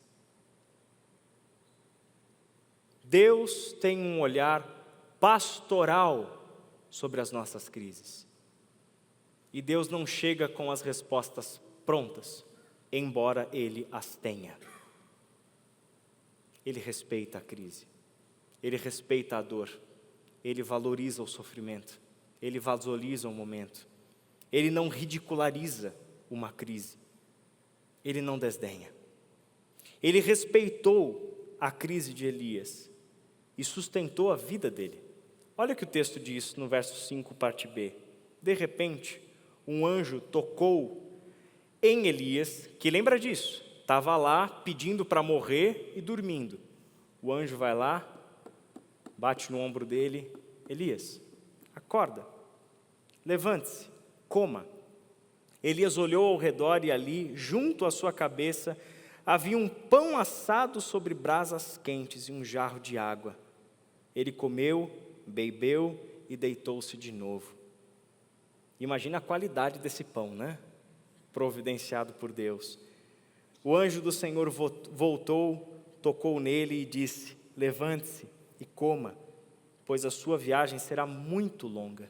Speaker 1: Deus tem um olhar pastoral sobre as nossas crises. E Deus não chega com as respostas prontas, embora Ele as tenha. Ele respeita a crise, Ele respeita a dor, Ele valoriza o sofrimento, Ele valoriza o momento, Ele não ridiculariza uma crise, Ele não desdenha. Ele respeitou a crise de Elias e sustentou a vida dele. Olha o que o texto diz no verso 5, parte B. De repente, um anjo tocou em Elias, que lembra disso, estava lá pedindo para morrer e dormindo. O anjo vai lá, bate no ombro dele: Elias, acorda, levante-se, coma. Elias olhou ao redor e ali, junto à sua cabeça, havia um pão assado sobre brasas quentes e um jarro de água. Ele comeu, bebeu e deitou-se de novo. Imagina a qualidade desse pão, né? Providenciado por Deus. O anjo do Senhor voltou, tocou nele e disse: levante-se e coma, pois a sua viagem será muito longa.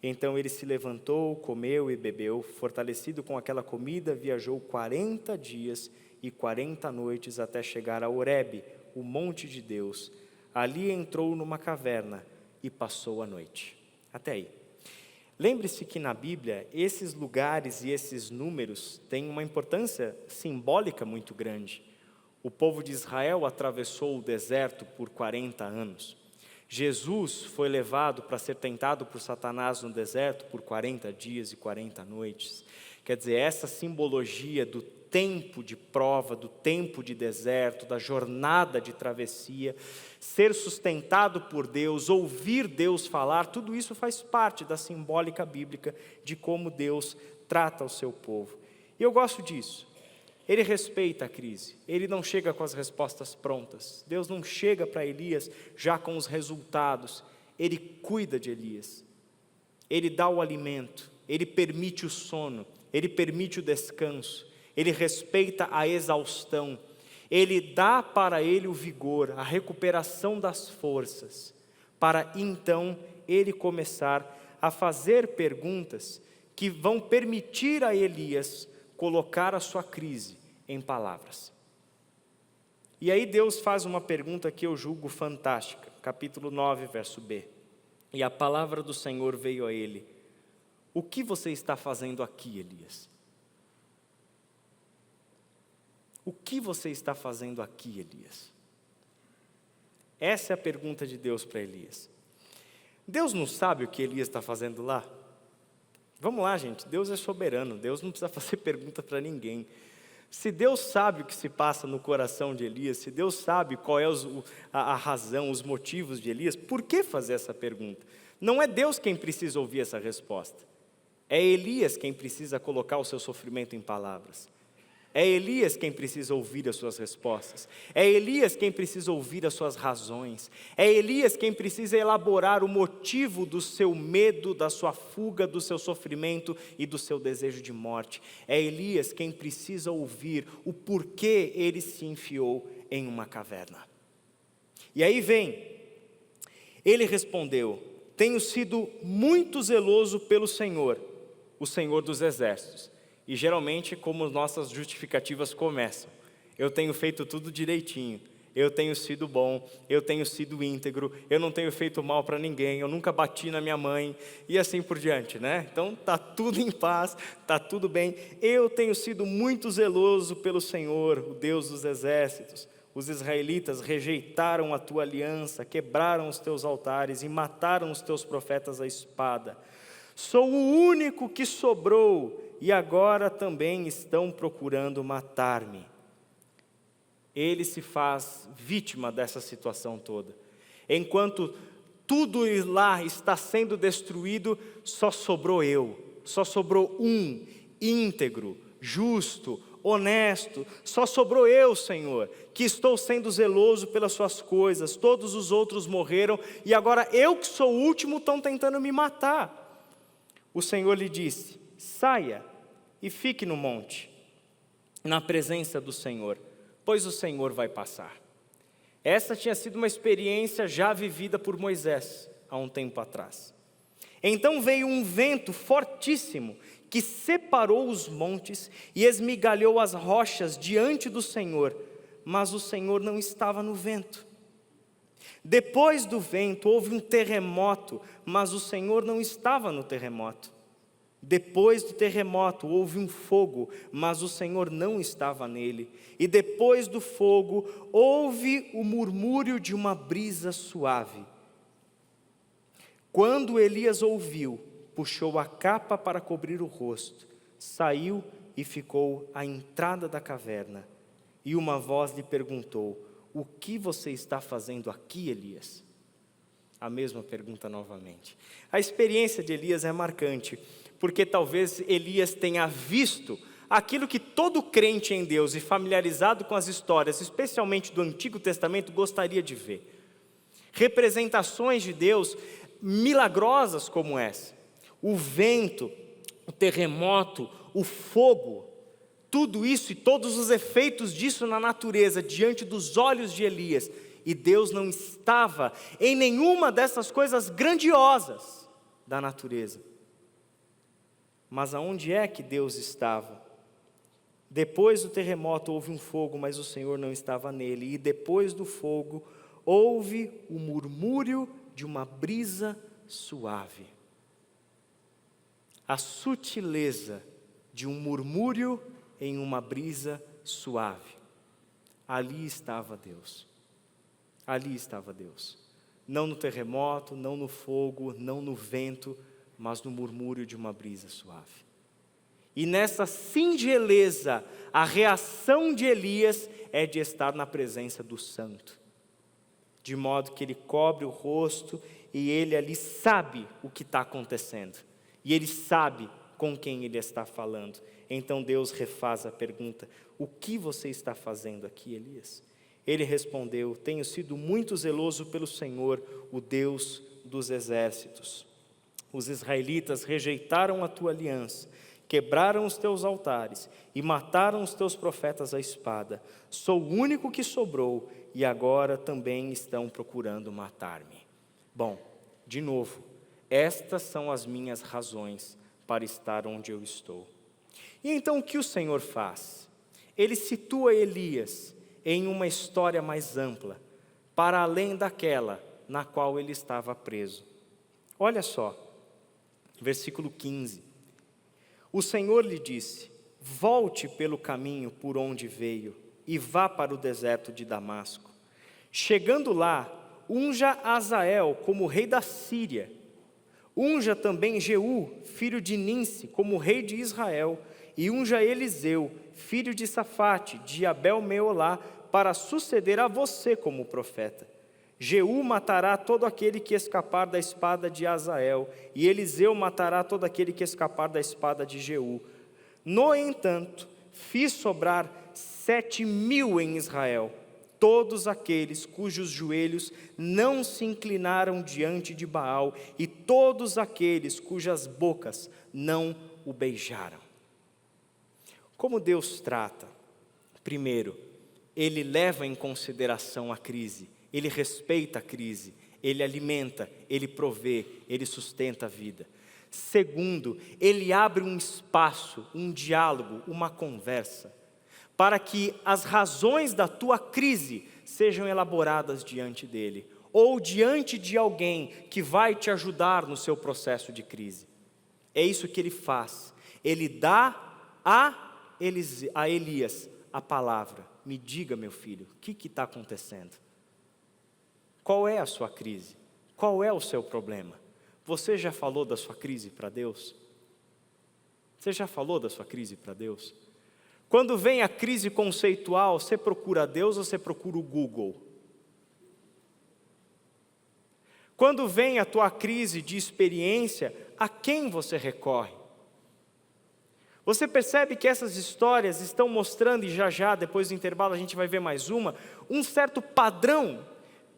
Speaker 1: Então ele se levantou, comeu e bebeu, fortalecido com aquela comida, viajou 40 dias e 40 noites até chegar a Horebe, o monte de Deus. Ali entrou numa caverna e passou a noite. Até aí. Lembre-se que na Bíblia, esses lugares e esses números têm uma importância simbólica muito grande. O povo de Israel atravessou o deserto por 40 anos. Jesus foi levado para ser tentado por Satanás no deserto por 40 dias e 40 noites. Quer dizer, essa simbologia do tempo de prova, do tempo de deserto, da jornada de travessia, ser sustentado por Deus, ouvir Deus falar, tudo isso faz parte da simbólica bíblica de como Deus trata o seu povo. E eu gosto disso. Ele respeita a crise, ele não chega com as respostas prontas. Deus não chega para Elias já com os resultados. Ele cuida de Elias, ele dá o alimento, ele permite o sono, ele permite o descanso, ele respeita a exaustão, ele dá para ele o vigor, a recuperação das forças, para então ele começar a fazer perguntas que vão permitir a Elias colocar a sua crise em palavras. E aí Deus faz uma pergunta que eu julgo fantástica, capítulo 9, verso B. E a palavra do Senhor veio a ele: o que você está fazendo aqui, Elias? O que você está fazendo aqui, Elias? Essa é a pergunta de Deus para Elias. Deus não sabe o que Elias está fazendo lá? Vamos lá, gente, Deus é soberano, Deus não precisa fazer pergunta para ninguém. Se Deus sabe o que se passa no coração de Elias, se Deus sabe qual é a razão, os motivos de Elias, por que fazer essa pergunta? Não é Deus quem precisa ouvir essa resposta. É Elias quem precisa colocar o seu sofrimento em palavras. É Elias quem precisa ouvir as suas respostas. É Elias quem precisa ouvir as suas razões. É Elias quem precisa elaborar o motivo do seu medo, da sua fuga, do seu sofrimento e do seu desejo de morte. É Elias quem precisa ouvir o porquê ele se enfiou em uma caverna. E aí ele respondeu: tenho sido muito zeloso pelo Senhor, o Senhor dos exércitos. E geralmente, como nossas justificativas começam: eu tenho feito tudo direitinho, eu tenho sido bom, eu tenho sido íntegro, eu não tenho feito mal para ninguém, eu nunca bati na minha mãe, e assim por diante, né? Então está tudo em paz, está tudo bem. Eu tenho sido muito zeloso pelo Senhor, o Deus dos exércitos. Os israelitas rejeitaram a tua aliança, quebraram os teus altares e mataram os teus profetas à espada. Sou o único que sobrou, e agora também estão procurando matar-me. Ele se faz vítima dessa situação toda. Enquanto tudo lá está sendo destruído, só sobrou eu, só sobrou um íntegro, justo, honesto, só sobrou eu, Senhor, que estou sendo zeloso pelas suas coisas. Todos os outros morreram, e agora eu que sou o último estão tentando me matar. O Senhor lhe disse: saia e fique no monte, na presença do Senhor, pois o Senhor vai passar. Essa tinha sido uma experiência já vivida por Moisés, há um tempo atrás. Então veio um vento fortíssimo, que separou os montes e esmigalhou as rochas diante do Senhor, mas o Senhor não estava no vento. Depois do vento houve um terremoto, mas o Senhor não estava no terremoto. Depois do terremoto houve um fogo, mas o Senhor não estava nele. E depois do fogo houve o murmúrio de uma brisa suave. Quando Elias ouviu, puxou a capa para cobrir o rosto, saiu e ficou à entrada da caverna. E uma voz lhe perguntou: o que você está fazendo aqui, Elias? A mesma pergunta novamente. A experiência de Elias é marcante, porque talvez Elias tenha visto aquilo que todo crente em Deus e familiarizado com as histórias, especialmente do Antigo Testamento, gostaria de ver. Representações de Deus milagrosas como essa. O vento, o terremoto, o fogo, tudo isso e todos os efeitos disso na natureza diante dos olhos de Elias. E Deus não estava em nenhuma dessas coisas grandiosas da natureza. Mas aonde é que Deus estava? Depois do terremoto houve um fogo, mas o Senhor não estava nele. E depois do fogo houve o murmúrio de uma brisa suave. A sutileza de um murmúrio em uma brisa suave. Ali estava Deus. Ali estava Deus. Não no terremoto, não no fogo, não no vento, mas no murmúrio de uma brisa suave. E nessa singeleza, a reação de Elias é de estar na presença do Santo. De modo que ele cobre o rosto e ele ali sabe o que está acontecendo. E ele sabe com quem ele está falando. Então Deus refaz a pergunta: o que você está fazendo aqui, Elias? Ele respondeu: tenho sido muito zeloso pelo Senhor, o Deus dos exércitos. Os israelitas rejeitaram a tua aliança, quebraram os teus altares e mataram os teus profetas à espada. Sou o único que sobrou e agora também estão procurando matar-me. Bom, de novo, estas são as minhas razões para estar onde eu estou. E então o que o Senhor faz? Ele situa Elias em uma história mais ampla, para além daquela na qual ele estava preso. Olha só, versículo 15. O Senhor lhe disse: volte pelo caminho por onde veio e vá para o deserto de Damasco. Chegando lá, unja Azael como rei da Síria. Unja também Jeú, filho de Ninsi, como rei de Israel, e unja Eliseu, filho de Safate, de Abel-Meolá, para suceder a você como profeta. Jeú matará todo aquele que escapar da espada de Azael, e Eliseu matará todo aquele que escapar da espada de Jeú. No entanto, fiz sobrar 7.000 em Israel, todos aqueles cujos joelhos não se inclinaram diante de Baal, e todos aqueles cujas bocas não o beijaram. Como Deus trata? Primeiro, Ele leva em consideração a crise, Ele respeita a crise, Ele alimenta, Ele provê, Ele sustenta a vida. Segundo, Ele abre um espaço, um diálogo, uma conversa, para que as razões da tua crise sejam elaboradas diante dEle, ou diante de alguém que vai te ajudar no seu processo de crise. É isso que Ele faz. Ele dá a Elias a palavra. Me diga, meu filho, o que está acontecendo? Qual é a sua crise? Qual é o seu problema? Você já falou da sua crise para Deus? Você já falou da sua crise para Deus? Quando vem a crise conceitual, você procura Deus ou você procura o Google? Quando vem a tua crise de experiência, a quem você recorre? Você percebe que essas histórias estão mostrando, e já, depois do intervalo a gente vai ver mais um certo padrão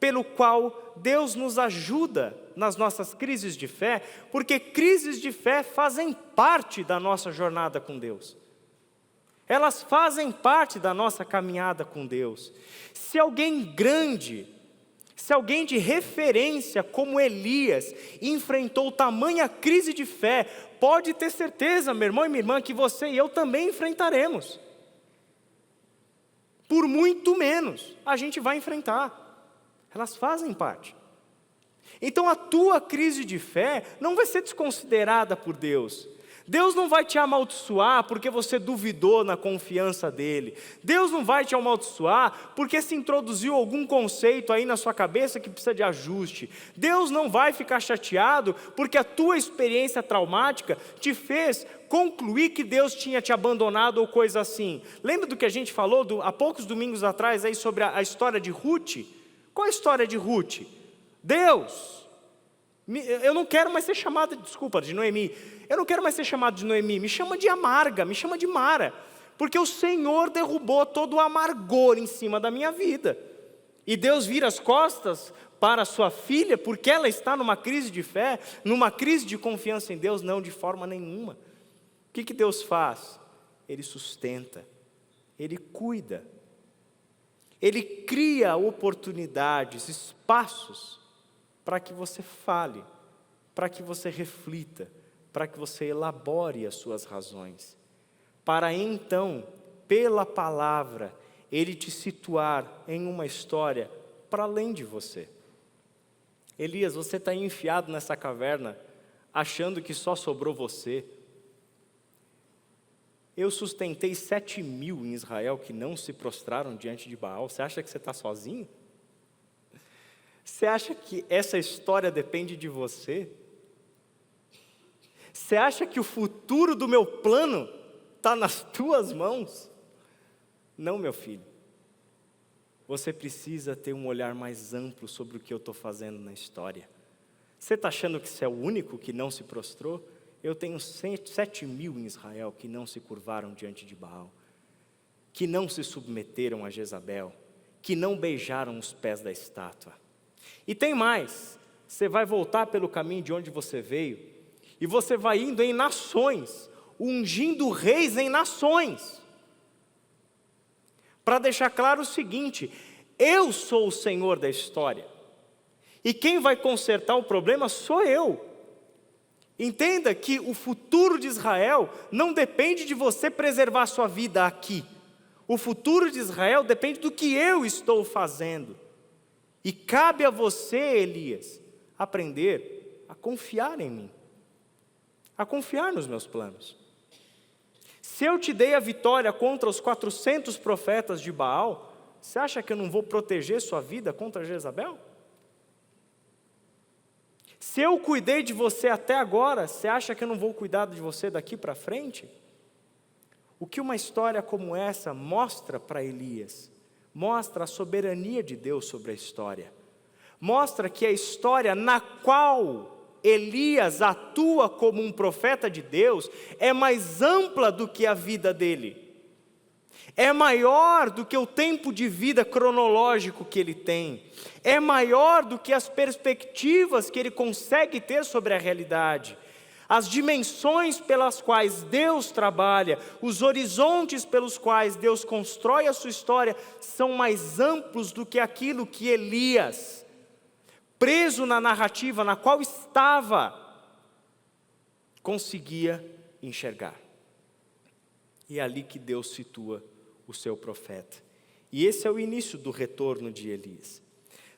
Speaker 1: pelo qual Deus nos ajuda nas nossas crises de fé, porque crises de fé fazem parte da nossa jornada com Deus. Elas fazem parte da nossa caminhada com Deus. Se alguém grande, se alguém de referência como Elias enfrentou tamanha crise de fé, pode ter certeza, meu irmão e minha irmã, que você e eu também enfrentaremos. Por muito menos, a gente vai enfrentar. Elas fazem parte. Então a tua crise de fé não vai ser desconsiderada por Deus. Deus não vai te amaldiçoar porque você duvidou na confiança dEle. Deus não vai te amaldiçoar porque se introduziu algum conceito aí na sua cabeça que precisa de ajuste. Deus não vai ficar chateado porque a tua experiência traumática te fez concluir que Deus tinha te abandonado ou coisa assim. Lembra do que a gente falou há poucos domingos atrás aí sobre a história de Ruth? Qual é a história de Ruth? Deus, eu não quero mais ser chamada, de Noemi, eu não quero mais ser chamado de Noemi, me chama de amarga, me chama de Mara, porque o Senhor derrubou todo o amargor em cima da minha vida, e Deus vira as costas para a sua filha, porque ela está numa crise de fé, numa crise de confiança em Deus, não de forma nenhuma. O que Deus faz? Ele sustenta, Ele cuida, Ele cria oportunidades, espaços, para que você fale, para que você reflita, para que você elabore as suas razões, para então, pela palavra, Ele te situar em uma história para além de você. Elias, você está enfiado nessa caverna, achando que só sobrou você. Eu sustentei 7.000 em Israel que não se prostraram diante de Baal. Você acha que você está sozinho? Você acha que essa história depende de você? Você acha que o futuro do meu plano está nas tuas mãos? Não, meu filho. Você precisa ter um olhar mais amplo sobre o que eu estou fazendo na história. Você está achando que você é o único que não se prostrou? Eu tenho 7.000 em Israel que não se curvaram diante de Baal, que não se submeteram a Jezabel, que não beijaram os pés da estátua. E tem mais, você vai voltar pelo caminho de onde você veio, e você vai indo em nações, ungindo reis em nações, para deixar claro o seguinte: eu sou o Senhor da história, e quem vai consertar o problema sou eu. Entenda que o futuro de Israel não depende de você preservar a sua vida aqui. O futuro de Israel depende do que eu estou fazendo. E cabe a você, Elias, aprender a confiar em mim, a confiar nos meus planos. Se eu te dei a vitória contra os 400 profetas de Baal, você acha que eu não vou proteger sua vida contra Jezabel? Se eu cuidei de você até agora, você acha que eu não vou cuidar de você daqui para frente? O que uma história como essa mostra para Elias? Mostra a soberania de Deus sobre a história. Mostra que a história na qual Elias atua como um profeta de Deus é mais ampla do que a vida dele. é maior do que o tempo de vida cronológico que ele tem, é maior do que as perspectivas que ele consegue ter sobre a realidade. As dimensões pelas quais Deus trabalha, os horizontes pelos quais Deus constrói a sua história, são mais amplos do que aquilo que Elias, preso na narrativa na qual estava, conseguia enxergar. E é ali que Deus situa o seu profeta. E esse é o início do retorno de Elias.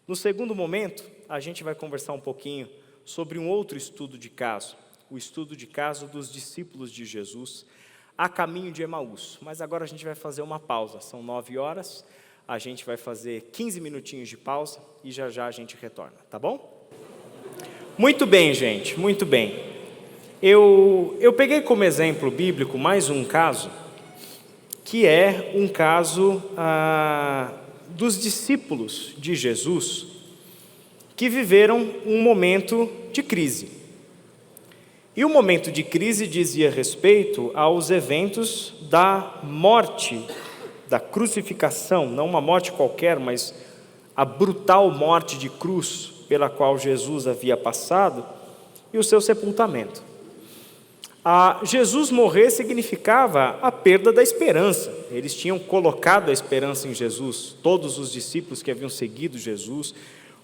Speaker 1: No segundo momento, a gente vai conversar um pouquinho sobre um outro estudo de caso, o estudo de caso dos discípulos de Jesus a caminho de Emaús. Mas agora a gente vai fazer uma pausa, são 9 horas, a gente vai fazer 15 minutinhos de pausa e já já a gente retorna, tá bom? Muito bem, gente, muito bem. Eu peguei como exemplo bíblico mais um caso, que é um caso dos discípulos de Jesus, que viveram um momento de crise. E o momento de crise dizia respeito aos eventos da morte, da crucificação, não uma morte qualquer, mas a brutal morte de cruz pela qual Jesus havia passado e o seu sepultamento. Jesus morrer significava a perda da esperança. Eles tinham colocado a esperança em Jesus, todos os discípulos que haviam seguido Jesus,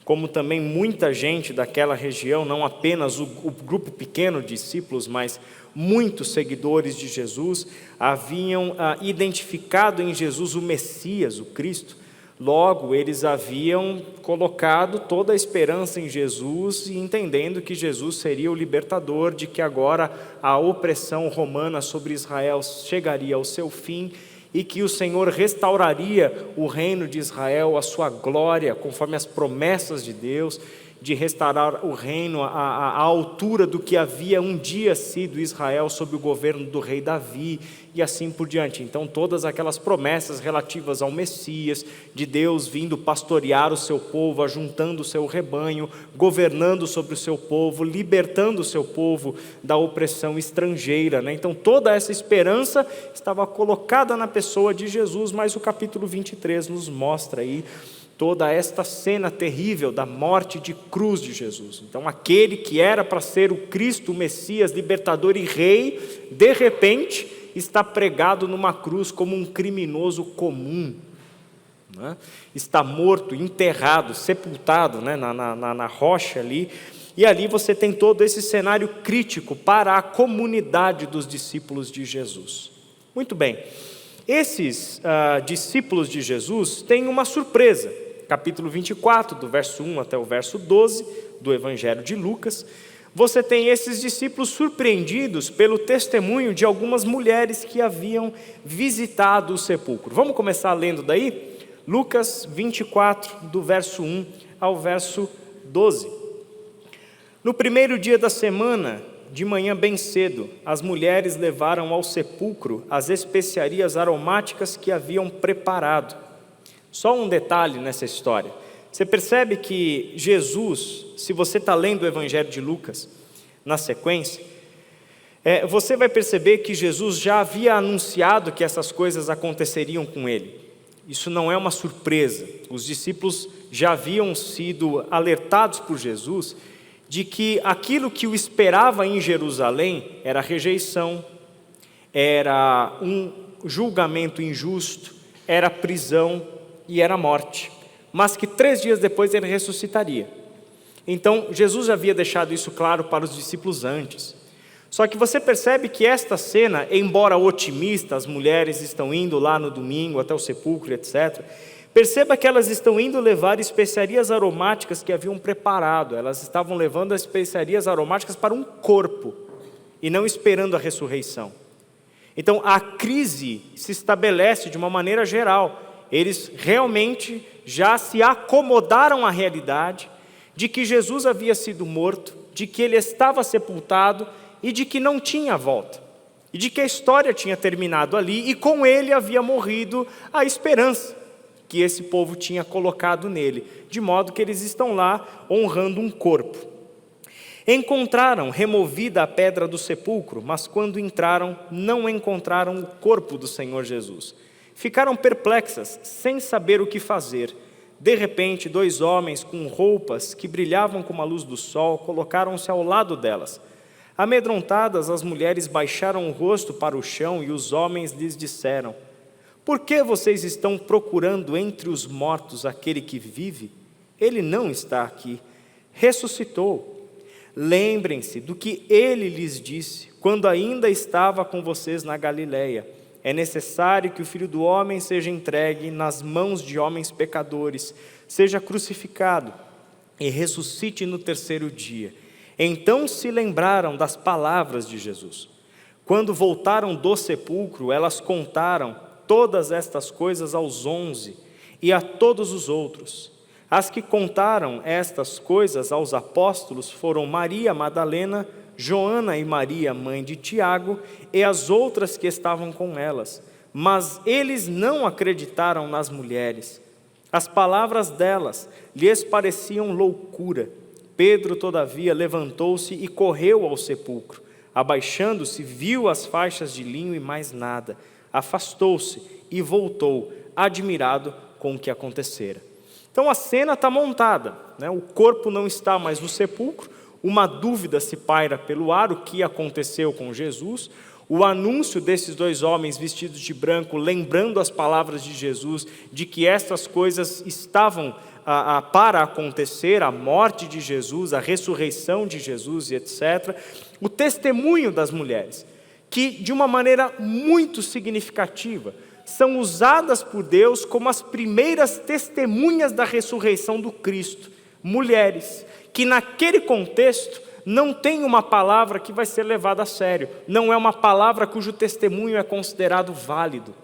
Speaker 1: como também muita gente daquela região, não apenas o grupo pequeno de discípulos, mas muitos seguidores de Jesus, haviam identificado em Jesus o Messias, o Cristo. Logo, eles haviam colocado toda a esperança em Jesus e entendendo que Jesus seria o libertador, de que agora a opressão romana sobre Israel chegaria ao seu fim e que o Senhor restauraria o reino de Israel, a sua glória, conforme as promessas de Deus, de restaurar o reino à altura do que havia um dia sido Israel sob o governo do rei Davi, e assim por diante. Então todas aquelas promessas relativas ao Messias, de Deus vindo pastorear o seu povo, ajuntando o seu rebanho, governando sobre o seu povo, libertando o seu povo da opressão estrangeira, né? Então toda essa esperança estava colocada na pessoa de Jesus, mas o capítulo 23 nos mostra aí toda esta cena terrível da morte de cruz de Jesus. Então aquele que era para ser o Cristo, o Messias, libertador e rei, de repente está pregado numa cruz como um criminoso comum, né? Está morto, enterrado, sepultado, né? na rocha ali, e ali você tem todo esse cenário crítico para a comunidade dos discípulos de Jesus. Muito bem, esses discípulos de Jesus têm uma surpresa. Capítulo 24, do verso 1 até o verso 12, do Evangelho de Lucas, você tem esses discípulos surpreendidos pelo testemunho de algumas mulheres que haviam visitado o sepulcro. Vamos começar lendo daí? Lucas 24, do verso 1 ao verso 12. No primeiro dia da semana, de manhã bem cedo, as mulheres levaram ao sepulcro as especiarias aromáticas que haviam preparado. Só um detalhe nessa história. Você percebe que Jesus, se você está lendo o Evangelho de Lucas, na sequência, você vai perceber que Jesus já havia anunciado que essas coisas aconteceriam com ele. Isso não é uma surpresa. Os discípulos já haviam sido alertados por Jesus de que aquilo que o esperava em Jerusalém era rejeição, era um julgamento injusto, era prisão e era morte, mas que 3 dias depois ele ressuscitaria. Então Jesus já havia deixado isso claro para os discípulos antes. Só que você percebe que esta cena, embora otimista, as mulheres estão indo lá no domingo até o sepulcro, etc., perceba que elas estão indo levar especiarias aromáticas que haviam preparado. Elas estavam levando as especiarias aromáticas para um corpo e não esperando a ressurreição. Então a crise se estabelece de uma maneira geral. Eles realmente já se acomodaram à realidade de que Jesus havia sido morto, de que ele estava sepultado e de que não tinha volta. E de que a história tinha terminado ali e com ele havia morrido a esperança que esse povo tinha colocado nele. De modo que eles estão lá honrando um corpo. Encontraram removida a pedra do sepulcro, mas quando entraram, não encontraram o corpo do Senhor Jesus. ficaram perplexas, sem saber o que fazer. De repente, 2 homens com roupas que brilhavam como a luz do sol colocaram-se ao lado delas. Amedrontadas, as mulheres baixaram o rosto para o chão e os homens lhes disseram: por que vocês estão procurando entre os mortos aquele que vive? Ele não está aqui, ressuscitou. Lembrem-se do que ele lhes disse quando ainda estava com vocês na Galileia. É necessário que o Filho do Homem seja entregue nas mãos de homens pecadores, seja crucificado e ressuscite no 3º dia. Então se lembraram das palavras de Jesus. Quando voltaram do sepulcro, elas contaram todas estas coisas aos 11 e a todos os outros. As que contaram estas coisas aos apóstolos foram Maria Madalena, Joana e Maria, mãe de Tiago, e as outras que estavam com elas. Mas eles não acreditaram nas mulheres. As palavras delas lhes pareciam loucura. Pedro, todavia, levantou-se e correu ao sepulcro. Abaixando-se, viu as faixas de linho e mais nada. Afastou-se e voltou, admirado com o que acontecera. Então a cena está montada, né? O corpo não está mais no sepulcro, uma dúvida se paira pelo ar, o que aconteceu com Jesus, o anúncio desses 2 homens vestidos de branco, lembrando as palavras de Jesus, de que estas coisas estavam para acontecer, a morte de Jesus, a ressurreição de Jesus e etc. O testemunho das mulheres, que de uma maneira muito significativa, são usadas por Deus como as primeiras testemunhas da ressurreição do Cristo. Mulheres, que naquele contexto não tem uma palavra que vai ser levada a sério, não é uma palavra cujo testemunho é considerado válido.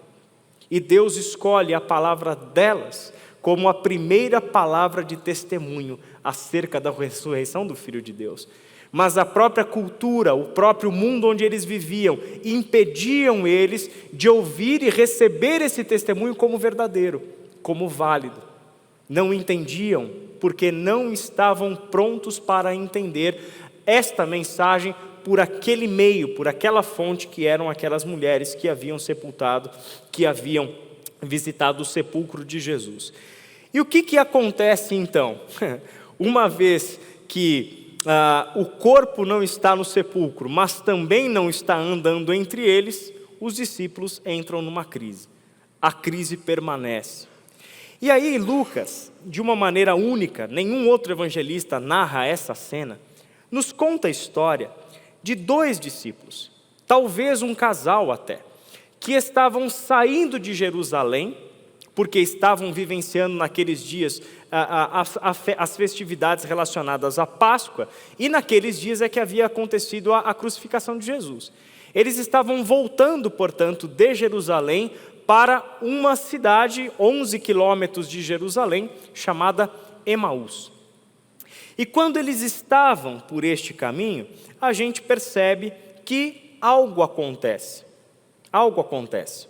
Speaker 1: E Deus escolhe a palavra delas como a primeira palavra de testemunho acerca da ressurreição do Filho de Deus. Mas a própria cultura, o próprio mundo onde eles viviam, impediam eles de ouvir e receber esse testemunho como verdadeiro, como válido. Não entendiam, porque não estavam prontos para entender esta mensagem por aquele meio, por aquela fonte que eram aquelas mulheres que haviam sepultado, que haviam visitado o sepulcro de Jesus. E o que acontece então? Uma vez que o corpo não está no sepulcro, mas também não está andando entre eles, os discípulos entram numa crise. A crise permanece. E aí Lucas, de uma maneira única, nenhum outro evangelista narra essa cena, nos conta a história de 2 discípulos, talvez um casal até, que estavam saindo de Jerusalém, porque estavam vivenciando naqueles dias as festividades relacionadas à Páscoa, e naqueles dias é que havia acontecido a crucificação de Jesus. Eles estavam voltando, portanto, de Jerusalém para uma cidade, 11 quilômetros de Jerusalém, chamada Emaús. E quando eles estavam por este caminho, a gente percebe que algo acontece. Algo acontece.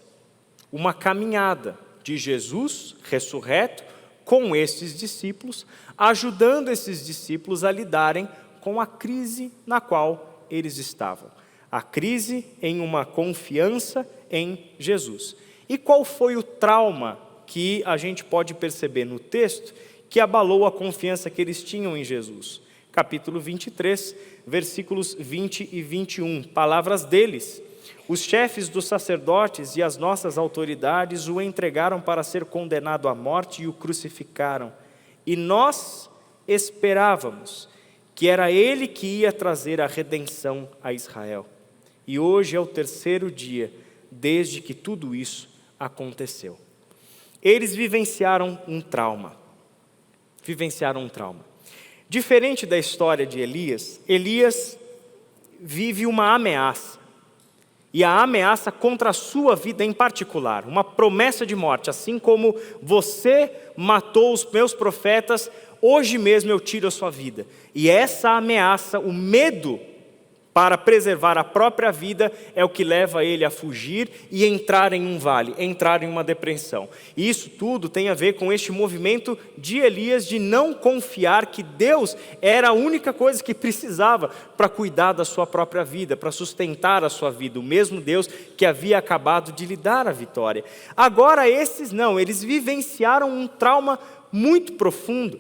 Speaker 1: Uma caminhada de Jesus ressurreto com esses discípulos, ajudando esses discípulos a lidarem com a crise na qual eles estavam. A crise em uma confiança em Jesus. E qual foi o trauma que a gente pode perceber no texto que abalou a confiança que eles tinham em Jesus? Capítulo 23, versículos 20 e 21, palavras deles. Os chefes dos sacerdotes e as nossas autoridades o entregaram para ser condenado à morte e o crucificaram. E nós esperávamos que era ele que ia trazer a redenção a Israel. E hoje é o 3º dia desde que tudo isso aconteceu. Eles vivenciaram um trauma. Diferente da história de Elias, Elias vive uma ameaça. E a ameaça contra a sua vida em particular, uma promessa de morte, assim como você matou os meus profetas, hoje mesmo eu tiro a sua vida. E essa ameaça, o medo para preservar a própria vida, é o que leva ele a fugir e entrar em um vale, entrar em uma depressão. E isso tudo tem a ver com este movimento de Elias de não confiar que Deus era a única coisa que precisava para cuidar da sua própria vida, para sustentar a sua vida, o mesmo Deus que havia acabado de lhe dar a vitória. Agora esses não, eles vivenciaram um trauma muito profundo,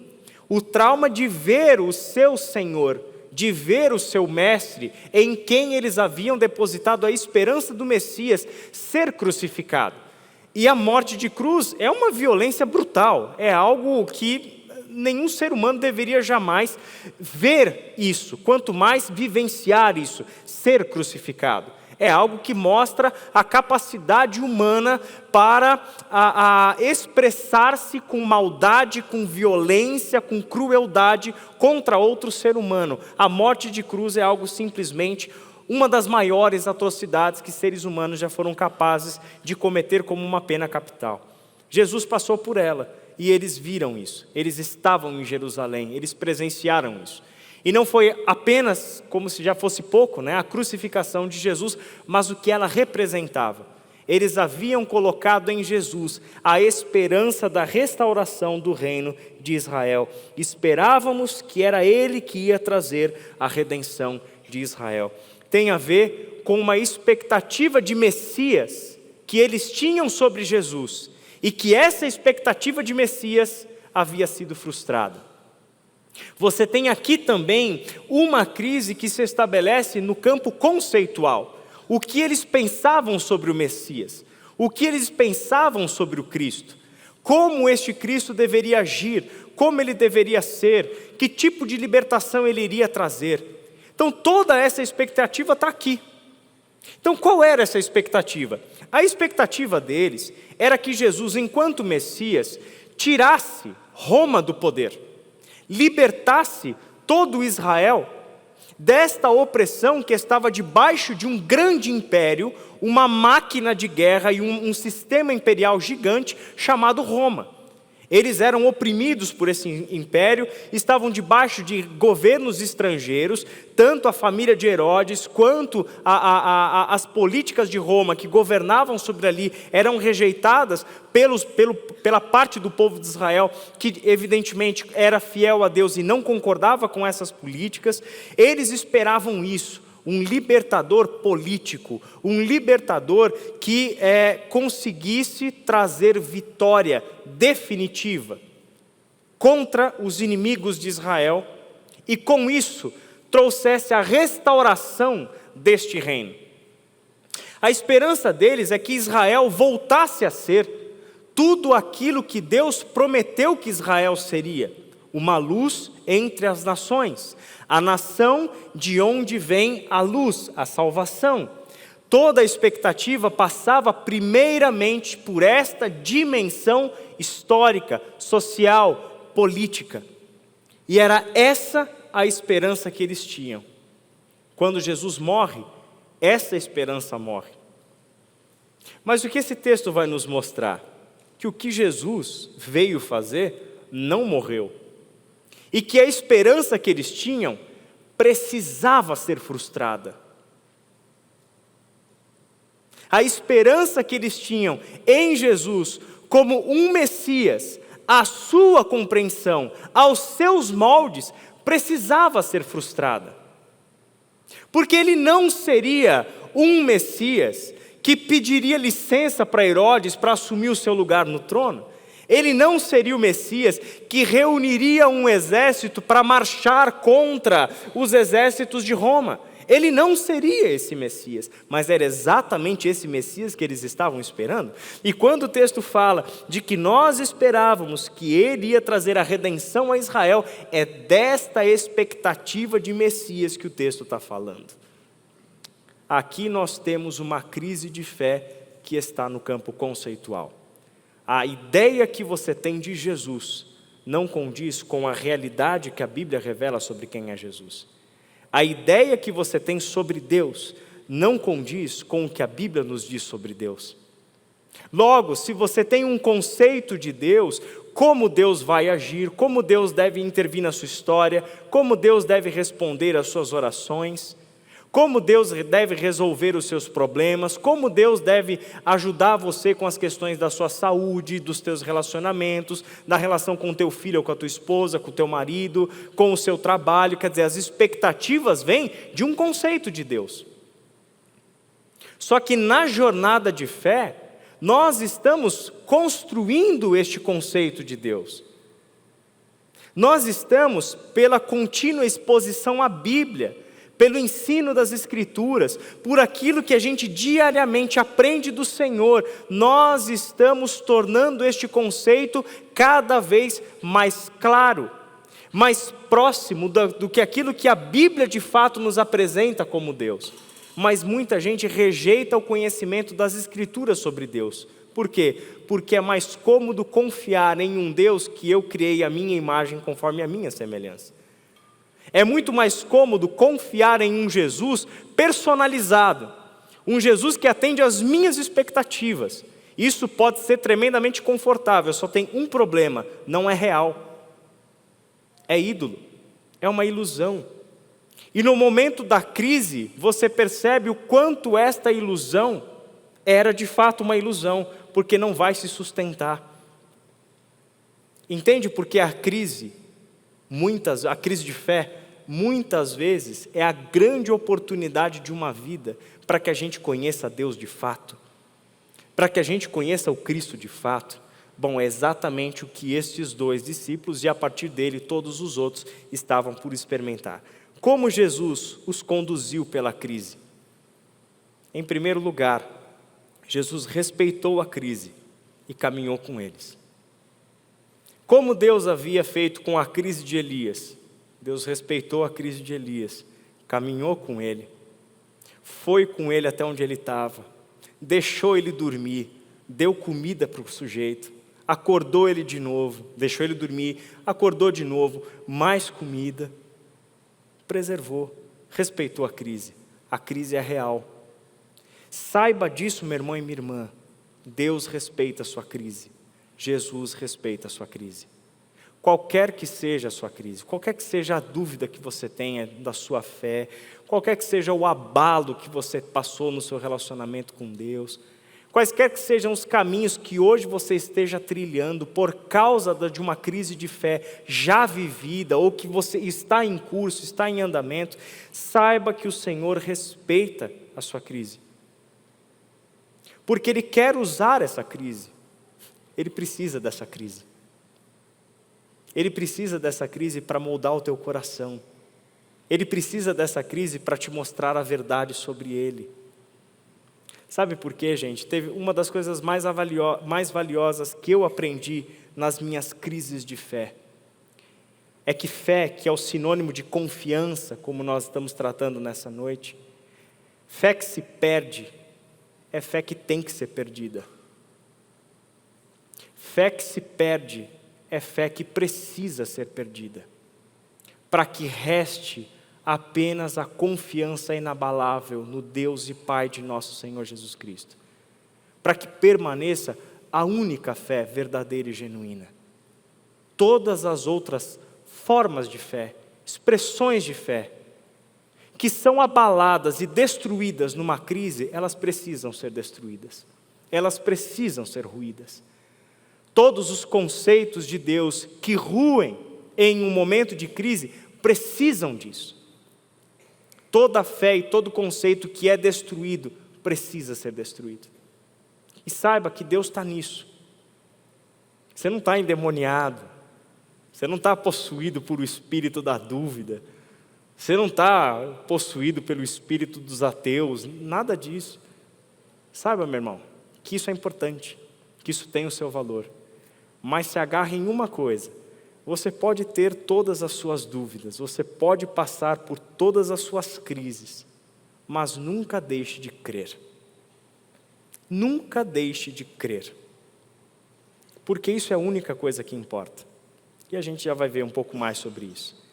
Speaker 1: o trauma de ver o seu Senhor, de ver o seu mestre, em quem eles haviam depositado a esperança do Messias, ser crucificado. E a morte de cruz é uma violência brutal, é algo que nenhum ser humano deveria jamais ver isso, quanto mais vivenciar isso, ser crucificado. É algo que mostra a capacidade humana para expressar-se com maldade, com violência, com crueldade contra outro ser humano. A morte de cruz é algo simplesmente uma das maiores atrocidades que seres humanos já foram capazes de cometer como uma pena capital. Jesus passou por ela e eles viram isso. Eles estavam em Jerusalém, eles presenciaram isso. E não foi apenas, como se já fosse pouco, a crucificação de Jesus, mas o que ela representava. Eles haviam colocado em Jesus a esperança da restauração do reino de Israel. Esperávamos que era Ele que ia trazer a redenção de Israel. Tem a ver com uma expectativa de Messias que eles tinham sobre Jesus, e que essa expectativa de Messias havia sido frustrada. Você tem aqui também uma crise que se estabelece no campo conceitual. O que eles pensavam sobre o Messias? O que eles pensavam sobre o Cristo? Como este Cristo deveria agir? Como ele deveria ser? Que tipo de libertação ele iria trazer? Então toda essa expectativa está aqui. Então qual era essa expectativa? A expectativa deles era que Jesus, enquanto Messias, tirasse Roma do poder, libertasse todo Israel desta opressão que estava debaixo de um grande império, uma máquina de guerra e um sistema imperial gigante chamado Roma. Eles eram oprimidos por esse império, estavam debaixo de governos estrangeiros, tanto a família de Herodes quanto as políticas de Roma que governavam sobre ali eram rejeitadas pela parte do povo de Israel, que evidentemente era fiel a Deus e não concordava com essas políticas. Eles esperavam isso. Um libertador político, um libertador que conseguisse trazer vitória definitiva contra os inimigos de Israel e com isso trouxesse a restauração deste reino. A esperança deles é que Israel voltasse a ser tudo aquilo que Deus prometeu que Israel seria, uma luz entre as nações, a nação de onde vem a luz, a salvação. Toda a expectativa passava primeiramente por esta dimensão histórica, social, política. E era essa a esperança que eles tinham. Quando Jesus morre, essa esperança morre. Mas o que esse texto vai nos mostrar? Que o que Jesus veio fazer não morreu. E que a esperança que eles tinham precisava ser frustrada. A esperança que eles tinham em Jesus como um Messias, a sua compreensão, aos seus moldes, precisava ser frustrada. Porque ele não seria um Messias que pediria licença para Herodes para assumir o seu lugar no trono. Ele não seria o Messias que reuniria um exército para marchar contra os exércitos de Roma. Ele não seria esse Messias, mas era exatamente esse Messias que eles estavam esperando. E quando o texto fala de que nós esperávamos que ele ia trazer a redenção a Israel, é desta expectativa de Messias que o texto está falando. Aqui nós temos uma crise de fé que está no campo conceitual. A ideia que você tem de Jesus não condiz com a realidade que a Bíblia revela sobre quem é Jesus. A ideia que você tem sobre Deus não condiz com o que a Bíblia nos diz sobre Deus. Logo, se você tem um conceito de Deus, como Deus vai agir, como Deus deve intervir na sua história, como Deus deve responder às suas orações, como Deus deve resolver os seus problemas, como Deus deve ajudar você com as questões da sua saúde, dos teus relacionamentos, da relação com o teu filho ou com a tua esposa, com o teu marido, com o seu trabalho. Quer dizer, as expectativas vêm de um conceito de Deus. Só que na jornada de fé, nós estamos construindo este conceito de Deus. Nós estamos, pela contínua exposição à Bíblia, pelo ensino das Escrituras, por aquilo que a gente diariamente aprende do Senhor, nós estamos tornando este conceito cada vez mais claro, mais próximo do que aquilo que a Bíblia de fato nos apresenta como Deus. Mas muita gente rejeita o conhecimento das Escrituras sobre Deus. Por quê? Porque é mais cômodo confiar em um Deus que eu criei a minha imagem conforme a minha semelhança. É muito mais cômodo confiar em um Jesus personalizado, um Jesus que atende às minhas expectativas. Isso pode ser tremendamente confortável, só tem um problema: não é real. É ídolo, é uma ilusão. E no momento da crise, você percebe o quanto esta ilusão era de fato uma ilusão, porque não vai se sustentar. Entende porque a crise de fé, muitas vezes é a grande oportunidade de uma vida para que a gente conheça Deus de fato, para que a gente conheça o Cristo de fato. Bom, é exatamente o que estes 2 discípulos e a partir dele todos os outros estavam por experimentar. Como Jesus os conduziu pela crise? Em primeiro lugar, Jesus respeitou a crise e caminhou com eles. Como Deus havia feito com a crise de Elias, Deus respeitou a crise de Elias, caminhou com ele, foi com ele até onde ele estava, deixou ele dormir, deu comida para o sujeito, acordou ele de novo, deixou ele dormir, acordou de novo, mais comida, preservou, respeitou a crise é real. Saiba disso, meu irmão e minha irmã, Deus respeita a sua crise, Jesus respeita a sua crise. Qualquer que seja a sua crise, qualquer que seja a dúvida que você tenha da sua fé, qualquer que seja o abalo que você passou no seu relacionamento com Deus, quaisquer que sejam os caminhos que hoje você esteja trilhando por causa de uma crise de fé já vivida, ou que você está em curso, está em andamento, saiba que o Senhor respeita a sua crise. Porque Ele quer usar essa crise, Ele precisa dessa crise. Ele precisa dessa crise para moldar o teu coração. Ele precisa dessa crise para te mostrar a verdade sobre Ele. Sabe por quê, gente? Teve uma das coisas mais valiosas que eu aprendi nas minhas crises de fé. É que fé, que é o sinônimo de confiança, como nós estamos tratando nessa noite, fé que se perde, é fé que tem que ser perdida. Fé que se perde é fé que precisa ser perdida, para que reste apenas a confiança inabalável no Deus e Pai de nosso Senhor Jesus Cristo, para que permaneça a única fé verdadeira e genuína. Todas as outras formas de fé, expressões de fé, que são abaladas e destruídas numa crise, elas precisam ser destruídas, elas precisam ser ruídas. Todos os conceitos de Deus que ruem em um momento de crise precisam disso. Toda fé e todo conceito que é destruído precisa ser destruído. E saiba que Deus está nisso. Você não está endemoniado, você não está possuído por o espírito da dúvida, você não está possuído pelo espírito dos ateus, nada disso. Saiba, meu irmão, que isso é importante, que isso tem o seu valor. Mas se agarre em uma coisa: você pode ter todas as suas dúvidas, você pode passar por todas as suas crises, mas nunca deixe de crer. Nunca deixe de crer. Porque isso é a única coisa que importa. E a gente já vai ver um pouco mais sobre isso.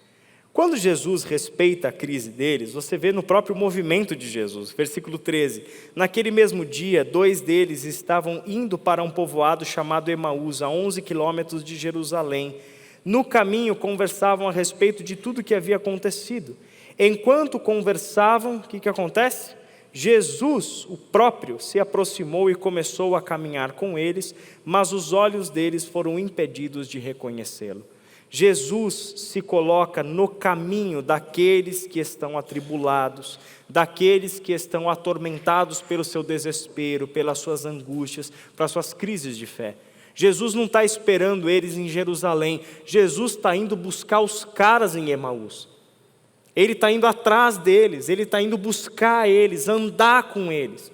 Speaker 1: Quando Jesus respeita a crise deles, você vê no próprio movimento de Jesus. Versículo 13. Naquele mesmo dia, 2 deles estavam indo para um povoado chamado Emaús, a 11 quilômetros de Jerusalém. No caminho conversavam a respeito de tudo que havia acontecido. Enquanto conversavam, o que acontece? Jesus, o próprio, se aproximou e começou a caminhar com eles, mas os olhos deles foram impedidos de reconhecê-lo. Jesus se coloca no caminho daqueles que estão atribulados, daqueles que estão atormentados pelo seu desespero, pelas suas angústias, pelas suas crises de fé. Jesus não está esperando eles em Jerusalém, Jesus está indo buscar os caras em Emaús. Ele está indo atrás deles, ele está indo buscar eles, andar com eles.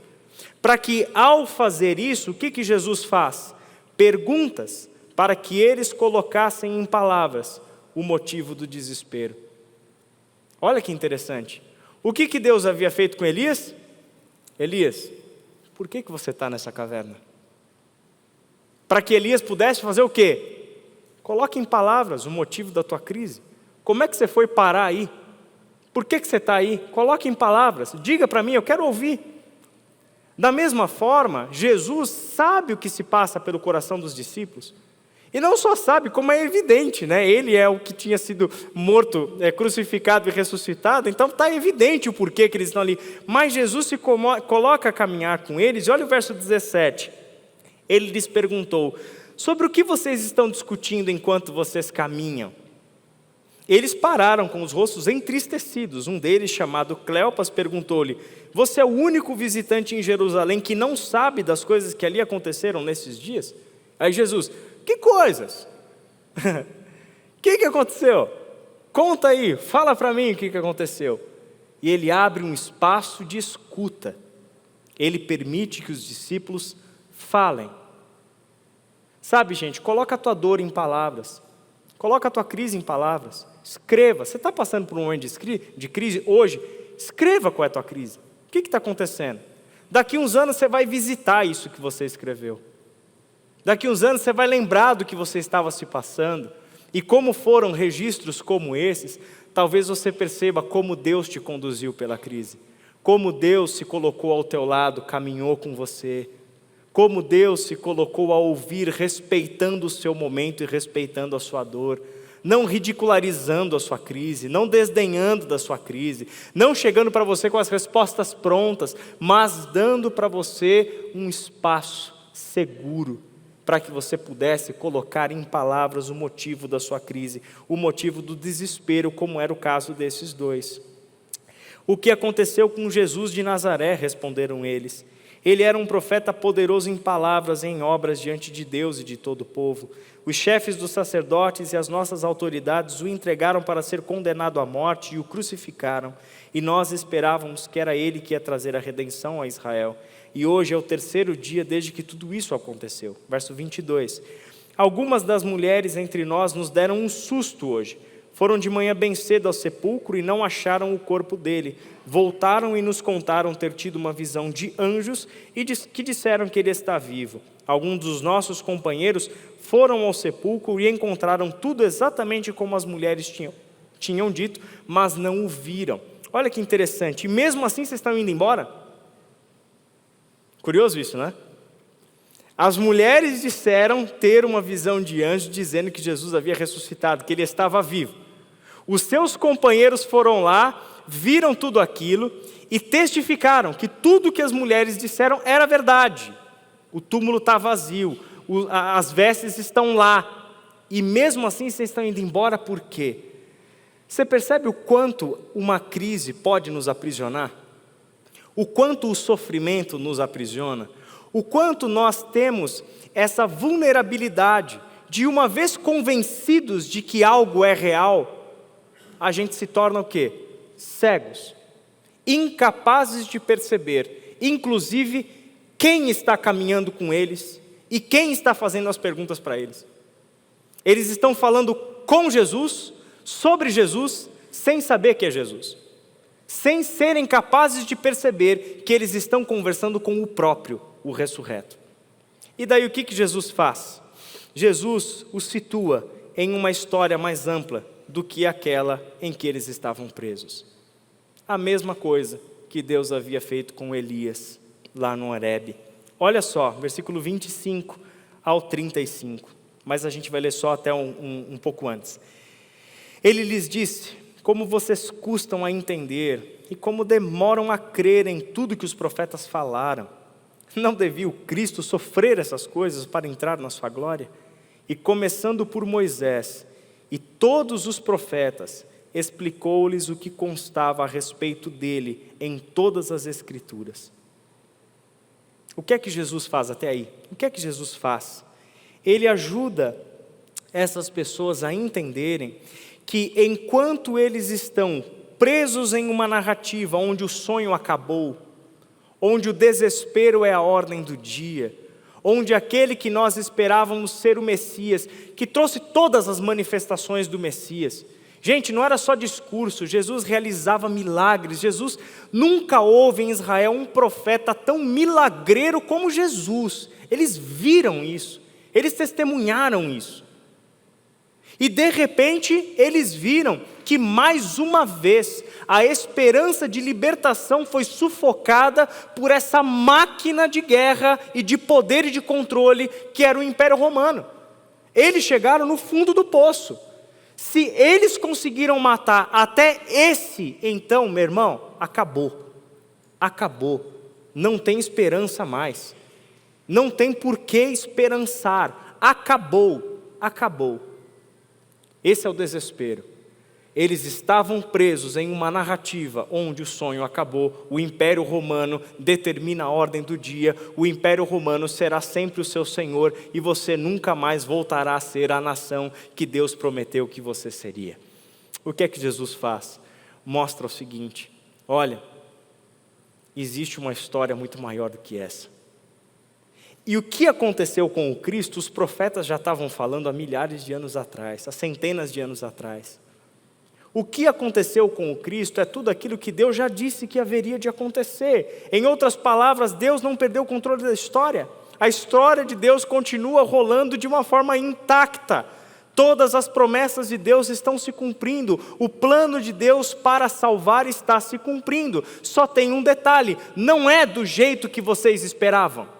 Speaker 1: Para que ao fazer isso, o que Jesus faz? Perguntas, para que eles colocassem em palavras o motivo do desespero. Olha que interessante. O que Deus havia feito com Elias? Elias, por que você está nessa caverna? Para que Elias pudesse fazer o quê? Coloque em palavras o motivo da tua crise. Como é que você foi parar aí? Por que você está aí? Coloque em palavras, diga para mim, eu quero ouvir. Da mesma forma, Jesus sabe o que se passa pelo coração dos discípulos. E não só sabe, como é evidente, né? Ele é o que tinha sido morto, crucificado e ressuscitado, então está evidente o porquê que eles estão ali. Mas Jesus se coloca a caminhar com eles, e olha o verso 17. Ele lhes perguntou, sobre o que vocês estão discutindo enquanto vocês caminham? Eles pararam com os rostos entristecidos. Um deles, chamado Cleopas, perguntou-lhe, você é o único visitante em Jerusalém que não sabe das coisas que ali aconteceram nesses dias? Aí Jesus, que coisas? O que aconteceu? Conta aí, fala para mim o que aconteceu. E ele abre um espaço de escuta. Ele permite que os discípulos falem. Sabe, gente, coloca a tua dor em palavras. Coloca a tua crise em palavras. Escreva. Você está passando por um momento de crise hoje? Escreva qual é a tua crise. O que está acontecendo? Daqui uns anos você vai visitar isso que você escreveu. Daqui uns anos você vai lembrar do que você estava se passando. E como foram registros como esses, talvez você perceba como Deus te conduziu pela crise. Como Deus se colocou ao teu lado, caminhou com você. Como Deus se colocou a ouvir, respeitando o seu momento e respeitando a sua dor. Não ridicularizando a sua crise, não desdenhando da sua crise, não chegando para você com as respostas prontas, mas dando para você um espaço seguro, para que você pudesse colocar em palavras o motivo da sua crise, o motivo do desespero, como era o caso desses dois. O que aconteceu com Jesus de Nazaré, responderam eles. Ele era um profeta poderoso em palavras e em obras diante de Deus e de todo o povo. Os chefes dos sacerdotes e as nossas autoridades o entregaram para ser condenado à morte e o crucificaram. E nós esperávamos que era ele que ia trazer a redenção a Israel. E hoje é o terceiro dia desde que tudo isso aconteceu. Verso 22. Algumas das mulheres entre nós nos deram um susto hoje. Foram de manhã bem cedo ao sepulcro e não acharam o corpo dele. Voltaram e nos contaram ter tido uma visão de anjos e que disseram que ele está vivo. Alguns dos nossos companheiros foram ao sepulcro e encontraram tudo exatamente como as mulheres tinham dito, mas não o viram. Olha que interessante. E mesmo assim vocês estão indo embora? Curioso isso, né? As mulheres disseram ter uma visão de anjo dizendo que Jesus havia ressuscitado, que ele estava vivo. Os seus companheiros foram lá, viram tudo aquilo e testificaram que tudo que as mulheres disseram era verdade. O túmulo está vazio, as vestes estão lá. E mesmo assim vocês estão indo embora por quê? Você percebe o quanto uma crise pode nos aprisionar? O quanto o sofrimento nos aprisiona? O quanto nós temos essa vulnerabilidade de, uma vez convencidos de que algo é real, a gente se torna o quê? Cegos, incapazes de perceber, inclusive, quem está caminhando com eles e quem está fazendo as perguntas para eles. Eles estão falando com Jesus, sobre Jesus, sem saber que é Jesus. Sem serem capazes de perceber que eles estão conversando com o próprio, o ressurreto. E daí o que Jesus faz? Jesus os situa em uma história mais ampla do que aquela em que eles estavam presos. A mesma coisa que Deus havia feito com Elias, lá no Horebe. Olha só, versículo 25 ao 35. mas a gente vai ler só até um pouco antes. Ele lhes disse: como vocês custam a entender e como demoram a crer em tudo que os profetas falaram. Não devia o Cristo sofrer essas coisas para entrar na sua glória? E começando por Moisés e todos os profetas, explicou-lhes o que constava a respeito dele em todas as Escrituras. O que é que Jesus faz até aí? O que é que Jesus faz? Ele ajuda essas pessoas a entenderem que enquanto eles estão presos em uma narrativa onde o sonho acabou, onde o desespero é a ordem do dia, onde aquele que nós esperávamos ser o Messias, que trouxe todas as manifestações do Messias. Gente, não era só discurso, Jesus realizava milagres. Jesus, nunca houve em Israel um profeta tão milagreiro como Jesus. Eles viram isso, eles testemunharam isso. E de repente eles viram que mais uma vez a esperança de libertação foi sufocada por essa máquina de guerra e de poder e de controle que era o Império Romano. Eles chegaram no fundo do poço. Se eles conseguiram matar até esse, então, meu irmão, acabou. Acabou. Não tem esperança mais. Não tem por que esperançar. Acabou. Acabou. Esse é o desespero. Eles estavam presos em uma narrativa onde o sonho acabou, o Império Romano determina a ordem do dia, o Império Romano será sempre o seu senhor e você nunca mais voltará a ser a nação que Deus prometeu que você seria. O que é que Jesus faz? Mostra o seguinte: olha, existe uma história muito maior do que essa. E o que aconteceu com o Cristo, os profetas já estavam falando há milhares de anos atrás, há centenas de anos atrás. O que aconteceu com o Cristo é tudo aquilo que Deus já disse que haveria de acontecer. Em outras palavras, Deus não perdeu o controle da história. A história de Deus continua rolando de uma forma intacta. Todas as promessas de Deus estão se cumprindo. O plano de Deus para salvar está se cumprindo. Só tem um detalhe: não é do jeito que vocês esperavam.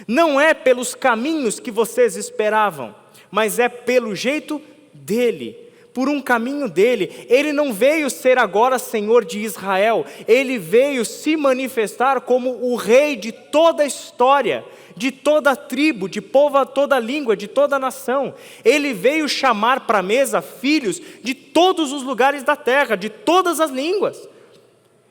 Speaker 1: Não é pelos caminhos que vocês esperavam, mas é pelo jeito dele, por um caminho dele. Ele não veio ser agora Senhor de Israel, ele veio se manifestar como o rei de toda a história, de toda a tribo, de povo, toda a língua, de toda a nação. Ele veio chamar para a mesa filhos de todos os lugares da terra, de todas as línguas.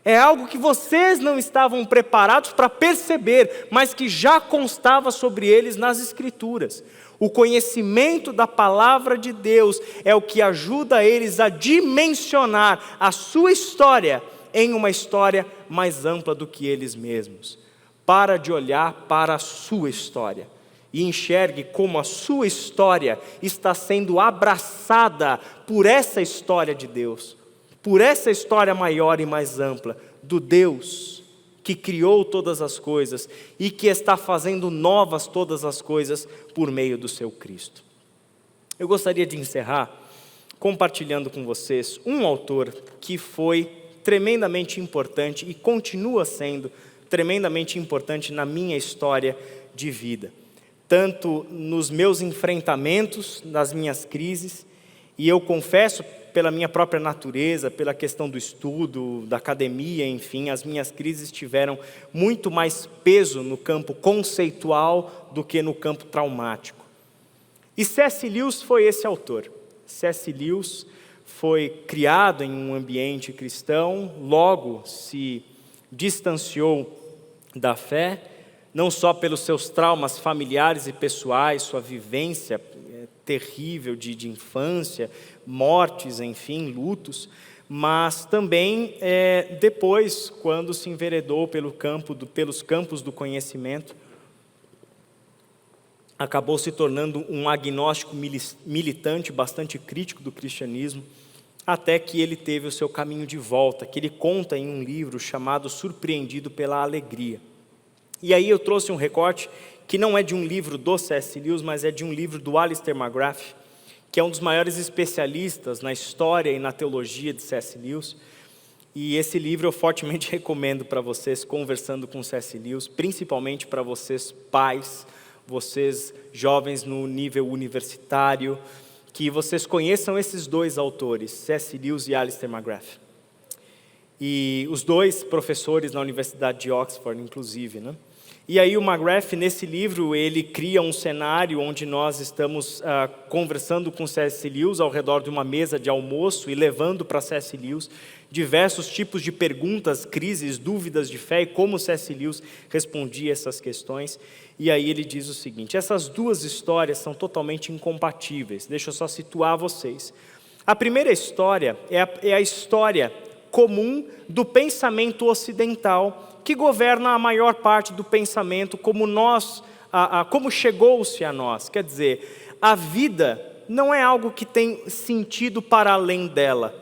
Speaker 1: É algo que vocês não estavam preparados para perceber, mas que já constava sobre eles nas Escrituras. O conhecimento da palavra de Deus é o que ajuda eles a dimensionar a sua história em uma história mais ampla do que eles mesmos. Para de olhar para a sua história e enxergue como a sua história está sendo abraçada por essa história de Deus. Por essa história maior e mais ampla, do Deus que criou todas as coisas e que está fazendo novas todas as coisas por meio do seu Cristo. Eu gostaria de encerrar compartilhando com vocês um autor que foi tremendamente importante e continua sendo tremendamente importante na minha história de vida, tanto nos meus enfrentamentos, nas minhas crises, e eu confesso, pela minha própria natureza, pela questão do estudo, da academia, enfim, as minhas crises tiveram muito mais peso no campo conceitual do que no campo traumático. E C.S. Lewis foi esse autor. C.S. Lewis foi criado em um ambiente cristão, logo se distanciou da fé, não só pelos seus traumas familiares e pessoais, sua vivência terrível de infância, mortes, enfim, lutos, mas também depois, quando se enveredou pelos campos do conhecimento, acabou se tornando um agnóstico militante, bastante crítico do cristianismo, até que ele teve o seu caminho de volta, que ele conta em um livro chamado Surpreendido pela Alegria. E aí eu trouxe um recorte que não é de um livro do C.S. Lewis, mas é de um livro do Alistair McGrath, que é um dos maiores especialistas na história e na teologia de C.S. Lewis. E esse livro eu fortemente recomendo para vocês, conversando com C.S. Lewis, principalmente para vocês pais, vocês jovens no nível universitário, que vocês conheçam esses dois autores, C.S. Lewis e Alistair McGrath. E os dois professores na Universidade de Oxford, inclusive, né? E aí o McGrath, nesse livro, ele cria um cenário onde nós estamos conversando com C.S. Lewis ao redor de uma mesa de almoço e levando para C.S. Lewis diversos tipos de perguntas, crises, dúvidas de fé e como C.S. Lewis respondia essas questões. E aí ele diz o seguinte: essas duas histórias são totalmente incompatíveis. Deixa eu só situar vocês. A primeira história é a história comum do pensamento ocidental, que governa a maior parte do pensamento, como chegou-se a nós. Quer dizer, a vida não é algo que tem sentido para além dela.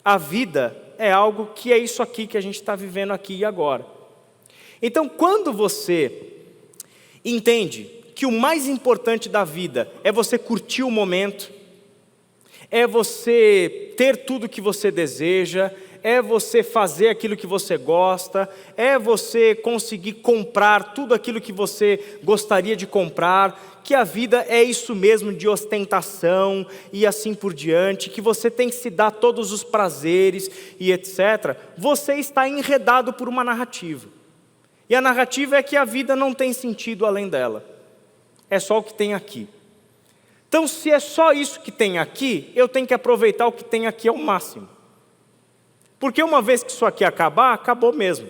Speaker 1: A vida é algo que é isso aqui que a gente está vivendo aqui e agora. Então, quando você entende que o mais importante da vida é você curtir o momento, é você ter tudo que você deseja, é você fazer aquilo que você gosta, é você conseguir comprar tudo aquilo que você gostaria de comprar, que a vida é isso mesmo de ostentação e assim por diante, que você tem que se dar todos os prazeres e etc. Você está enredado por uma narrativa. E a narrativa é que a vida não tem sentido além dela. É só o que tem aqui. Então, se é só isso que tem aqui, eu tenho que aproveitar o que tem aqui ao máximo. Porque uma vez que isso aqui acabar, acabou mesmo.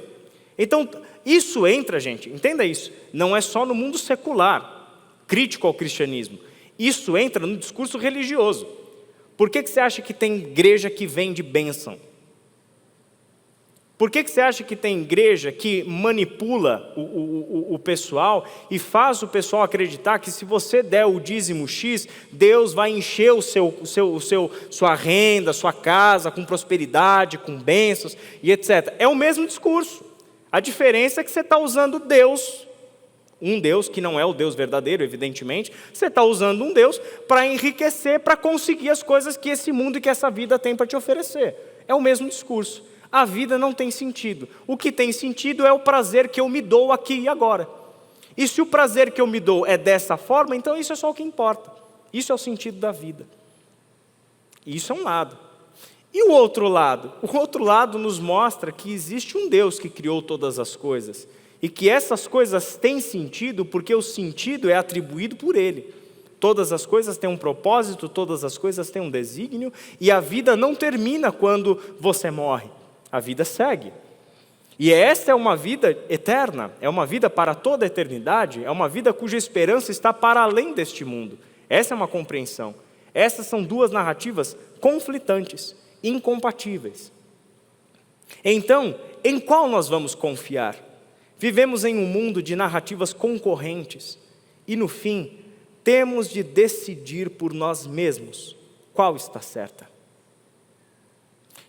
Speaker 1: Então, isso entra, gente, entenda isso, não é só no mundo secular, crítico ao cristianismo. Isso entra no discurso religioso. Por que você acha que tem igreja que vende bênção? Por que você acha que tem igreja que manipula o pessoal e faz o pessoal acreditar que se você der o dízimo X, Deus vai encher sua renda, sua casa com prosperidade, com bênçãos e etc. É o mesmo discurso. A diferença é que você está usando Deus, um Deus que não é o Deus verdadeiro, evidentemente, você está usando um Deus para enriquecer, para conseguir as coisas que esse mundo e que essa vida tem para te oferecer. É o mesmo discurso. A vida não tem sentido. O que tem sentido é o prazer que eu me dou aqui e agora. E se o prazer que eu me dou é dessa forma, então isso é só o que importa. Isso é o sentido da vida. Isso é um lado. E o outro lado? O outro lado nos mostra que existe um Deus que criou todas as coisas. E que essas coisas têm sentido porque o sentido é atribuído por Ele. Todas as coisas têm um propósito, todas as coisas têm um desígnio. E a vida não termina quando você morre. A vida segue. E esta é uma vida eterna, é uma vida para toda a eternidade, é uma vida cuja esperança está para além deste mundo. Essa é uma compreensão. Essas são duas narrativas conflitantes, incompatíveis. Então, em qual nós vamos confiar? Vivemos em um mundo de narrativas concorrentes e, no fim, temos de decidir por nós mesmos qual está certa.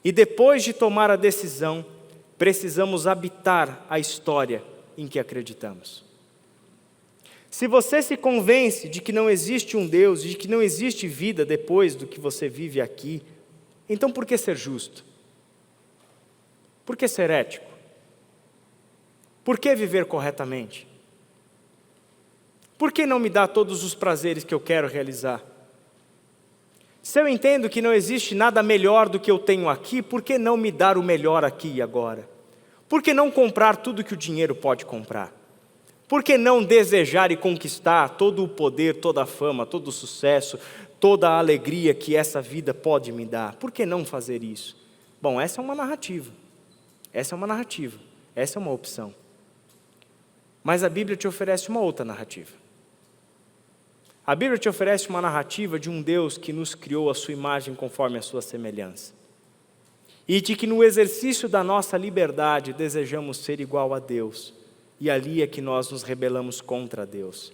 Speaker 1: E depois de tomar a decisão, precisamos habitar a história em que acreditamos. Se você se convence de que não existe um Deus, de que não existe vida depois do que você vive aqui, então por que ser justo? Por que ser ético? Por que viver corretamente? Por que não me dar todos os prazeres que eu quero realizar? Se eu entendo que não existe nada melhor do que eu tenho aqui, por que não me dar o melhor aqui e agora? Por que não comprar tudo que o dinheiro pode comprar? Por que não desejar e conquistar todo o poder, toda a fama, todo o sucesso, toda a alegria que essa vida pode me dar? Por que não fazer isso? Bom, essa é uma narrativa. Essa é uma narrativa. Essa é uma opção. Mas a Bíblia te oferece uma outra narrativa. A Bíblia te oferece uma narrativa de um Deus que nos criou à sua imagem conforme a sua semelhança. E de que no exercício da nossa liberdade desejamos ser igual a Deus. E ali é que nós nos rebelamos contra Deus.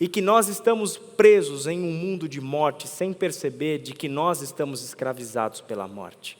Speaker 1: E que nós estamos presos em um mundo de morte sem perceber de que nós estamos escravizados pela morte.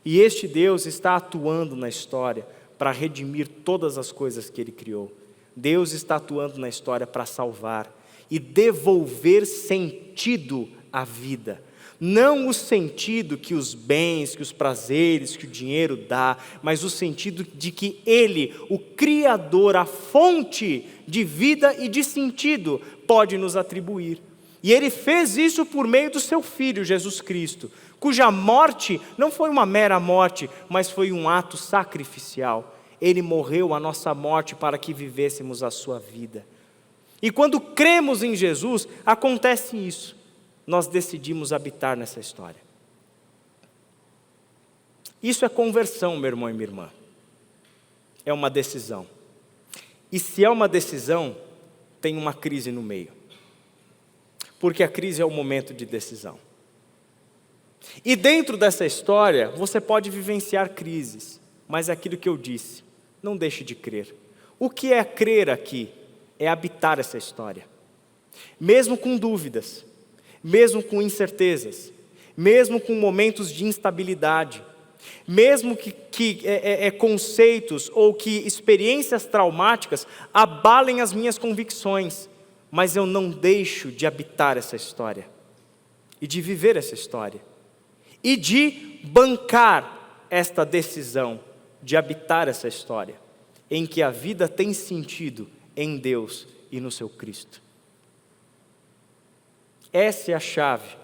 Speaker 1: E este Deus está atuando na história para redimir todas as coisas que Ele criou. Deus está atuando na história para salvar e devolver sentido à vida. Não o sentido que os bens, que os prazeres, que o dinheiro dá, mas o sentido de que Ele, o Criador, a fonte de vida e de sentido, pode nos atribuir. E Ele fez isso por meio do Seu Filho, Jesus Cristo, cuja morte não foi uma mera morte, mas foi um ato sacrificial. Ele morreu a nossa morte para que vivêssemos a sua vida. E quando cremos em Jesus, acontece isso. Nós decidimos habitar nessa história. Isso é conversão, meu irmão e minha irmã. É uma decisão. E se é uma decisão, tem uma crise no meio. Porque a crise é o momento de decisão. E dentro dessa história, você pode vivenciar crises. Mas é aquilo que eu disse, não deixe de crer. O que é crer aqui? É habitar essa história. Mesmo com dúvidas, mesmo com incertezas, mesmo com momentos de instabilidade, mesmo que conceitos ou que experiências traumáticas abalem as minhas convicções, mas eu não deixo de habitar essa história, e de viver essa história, e de bancar esta decisão de habitar essa história, em que a vida tem sentido em Deus e no seu Cristo. Essa é a chave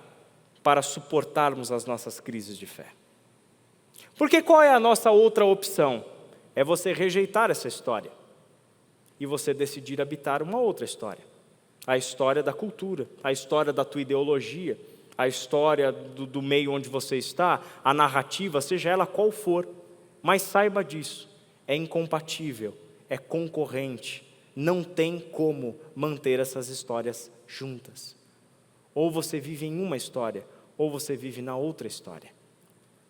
Speaker 1: para suportarmos as nossas crises de fé. Porque qual é a nossa outra opção? É você rejeitar essa história e você decidir habitar uma outra história. A história da cultura, a história da tua ideologia, a história do meio onde você está, a narrativa, seja ela qual for. Mas saiba disso, é incompatível, é concorrente, não tem como manter essas histórias juntas. Ou você vive em uma história, ou você vive na outra história.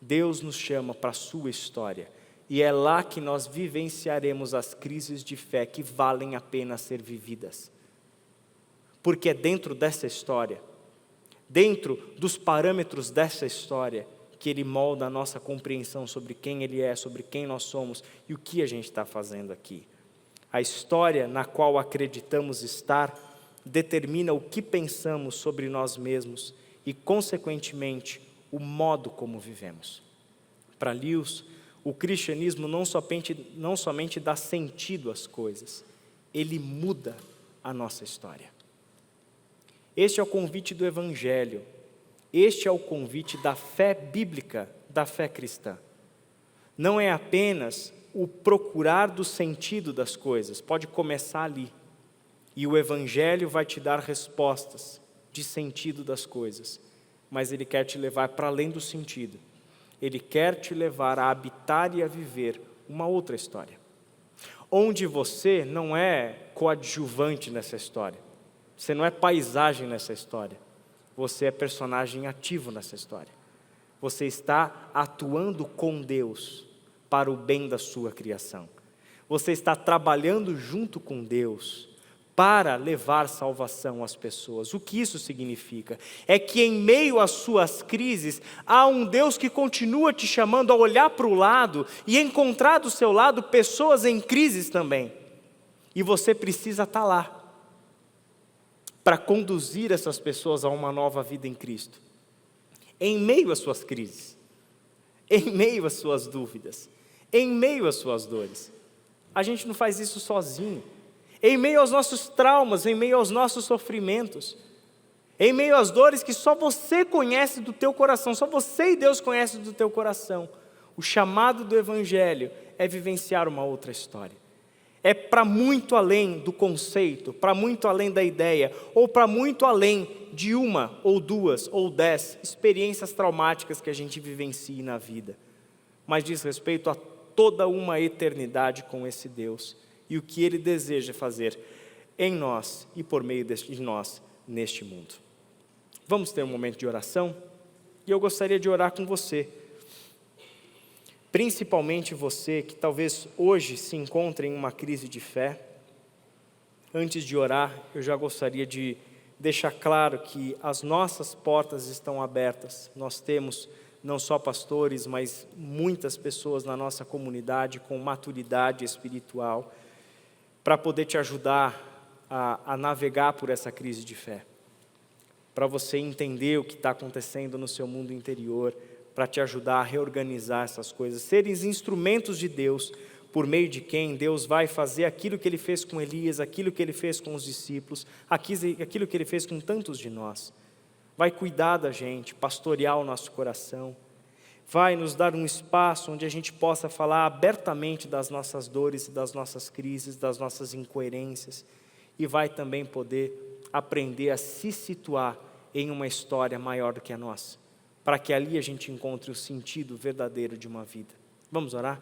Speaker 1: Deus nos chama para a sua história, e é lá que nós vivenciaremos as crises de fé que valem a pena ser vividas. Porque é dentro dessa história, dentro dos parâmetros dessa história, que Ele molda a nossa compreensão sobre quem Ele é, sobre quem nós somos e o que a gente está fazendo aqui. A história na qual acreditamos estar determina o que pensamos sobre nós mesmos e, consequentemente, o modo como vivemos. Para Lewis, o cristianismo não somente dá sentido às coisas, ele muda a nossa história. Este é o convite do Evangelho, este é o convite da fé bíblica, da fé cristã. Não é apenas o procurar do sentido das coisas, pode começar ali. E o Evangelho vai te dar respostas de sentido das coisas. Mas Ele quer te levar para além do sentido. Ele quer te levar a habitar e a viver uma outra história. Onde você não é coadjuvante nessa história. Você não é paisagem nessa história. Você é personagem ativo nessa história. Você está atuando com Deus para o bem da sua criação. Você está trabalhando junto com Deus para levar salvação às pessoas. O que isso significa? É que em meio às suas crises, há um Deus que continua te chamando a olhar para o lado e encontrar do seu lado pessoas em crises também. E você precisa estar lá para conduzir essas pessoas a uma nova vida em Cristo. Em meio às suas crises, em meio às suas dúvidas, em meio às suas dores. A gente não faz isso sozinho. Em meio aos nossos traumas, em meio aos nossos sofrimentos, em meio às dores que só você conhece do teu coração, só você e Deus conhecem do teu coração. O chamado do Evangelho é vivenciar uma outra história. É para muito além do conceito, para muito além da ideia, ou para muito além de uma, ou duas, ou 10 experiências traumáticas que a gente vivencie na vida. Mas diz respeito a toda uma eternidade com esse Deus. E o que Ele deseja fazer em nós e por meio de nós neste mundo. Vamos ter um momento de oração? E eu gostaria de orar com você. Principalmente você que talvez hoje se encontre em uma crise de fé. Antes de orar, eu já gostaria de deixar claro que as nossas portas estão abertas. Nós temos não só pastores, mas muitas pessoas na nossa comunidade com maturidade espiritual, para poder te ajudar a navegar por essa crise de fé. para você entender o que está acontecendo no seu mundo interior, para te ajudar a reorganizar essas coisas, seres instrumentos de Deus, por meio de quem Deus vai fazer aquilo que Ele fez com Elias, aquilo que Ele fez com os discípulos, aquilo que Ele fez com tantos de nós. Vai cuidar da gente, pastorear o nosso coração, vai nos dar um espaço onde a gente possa falar abertamente das nossas dores e das nossas crises, das nossas incoerências, e vai também poder aprender a se situar em uma história maior do que a nossa, para que ali a gente encontre o sentido verdadeiro de uma vida. Vamos orar?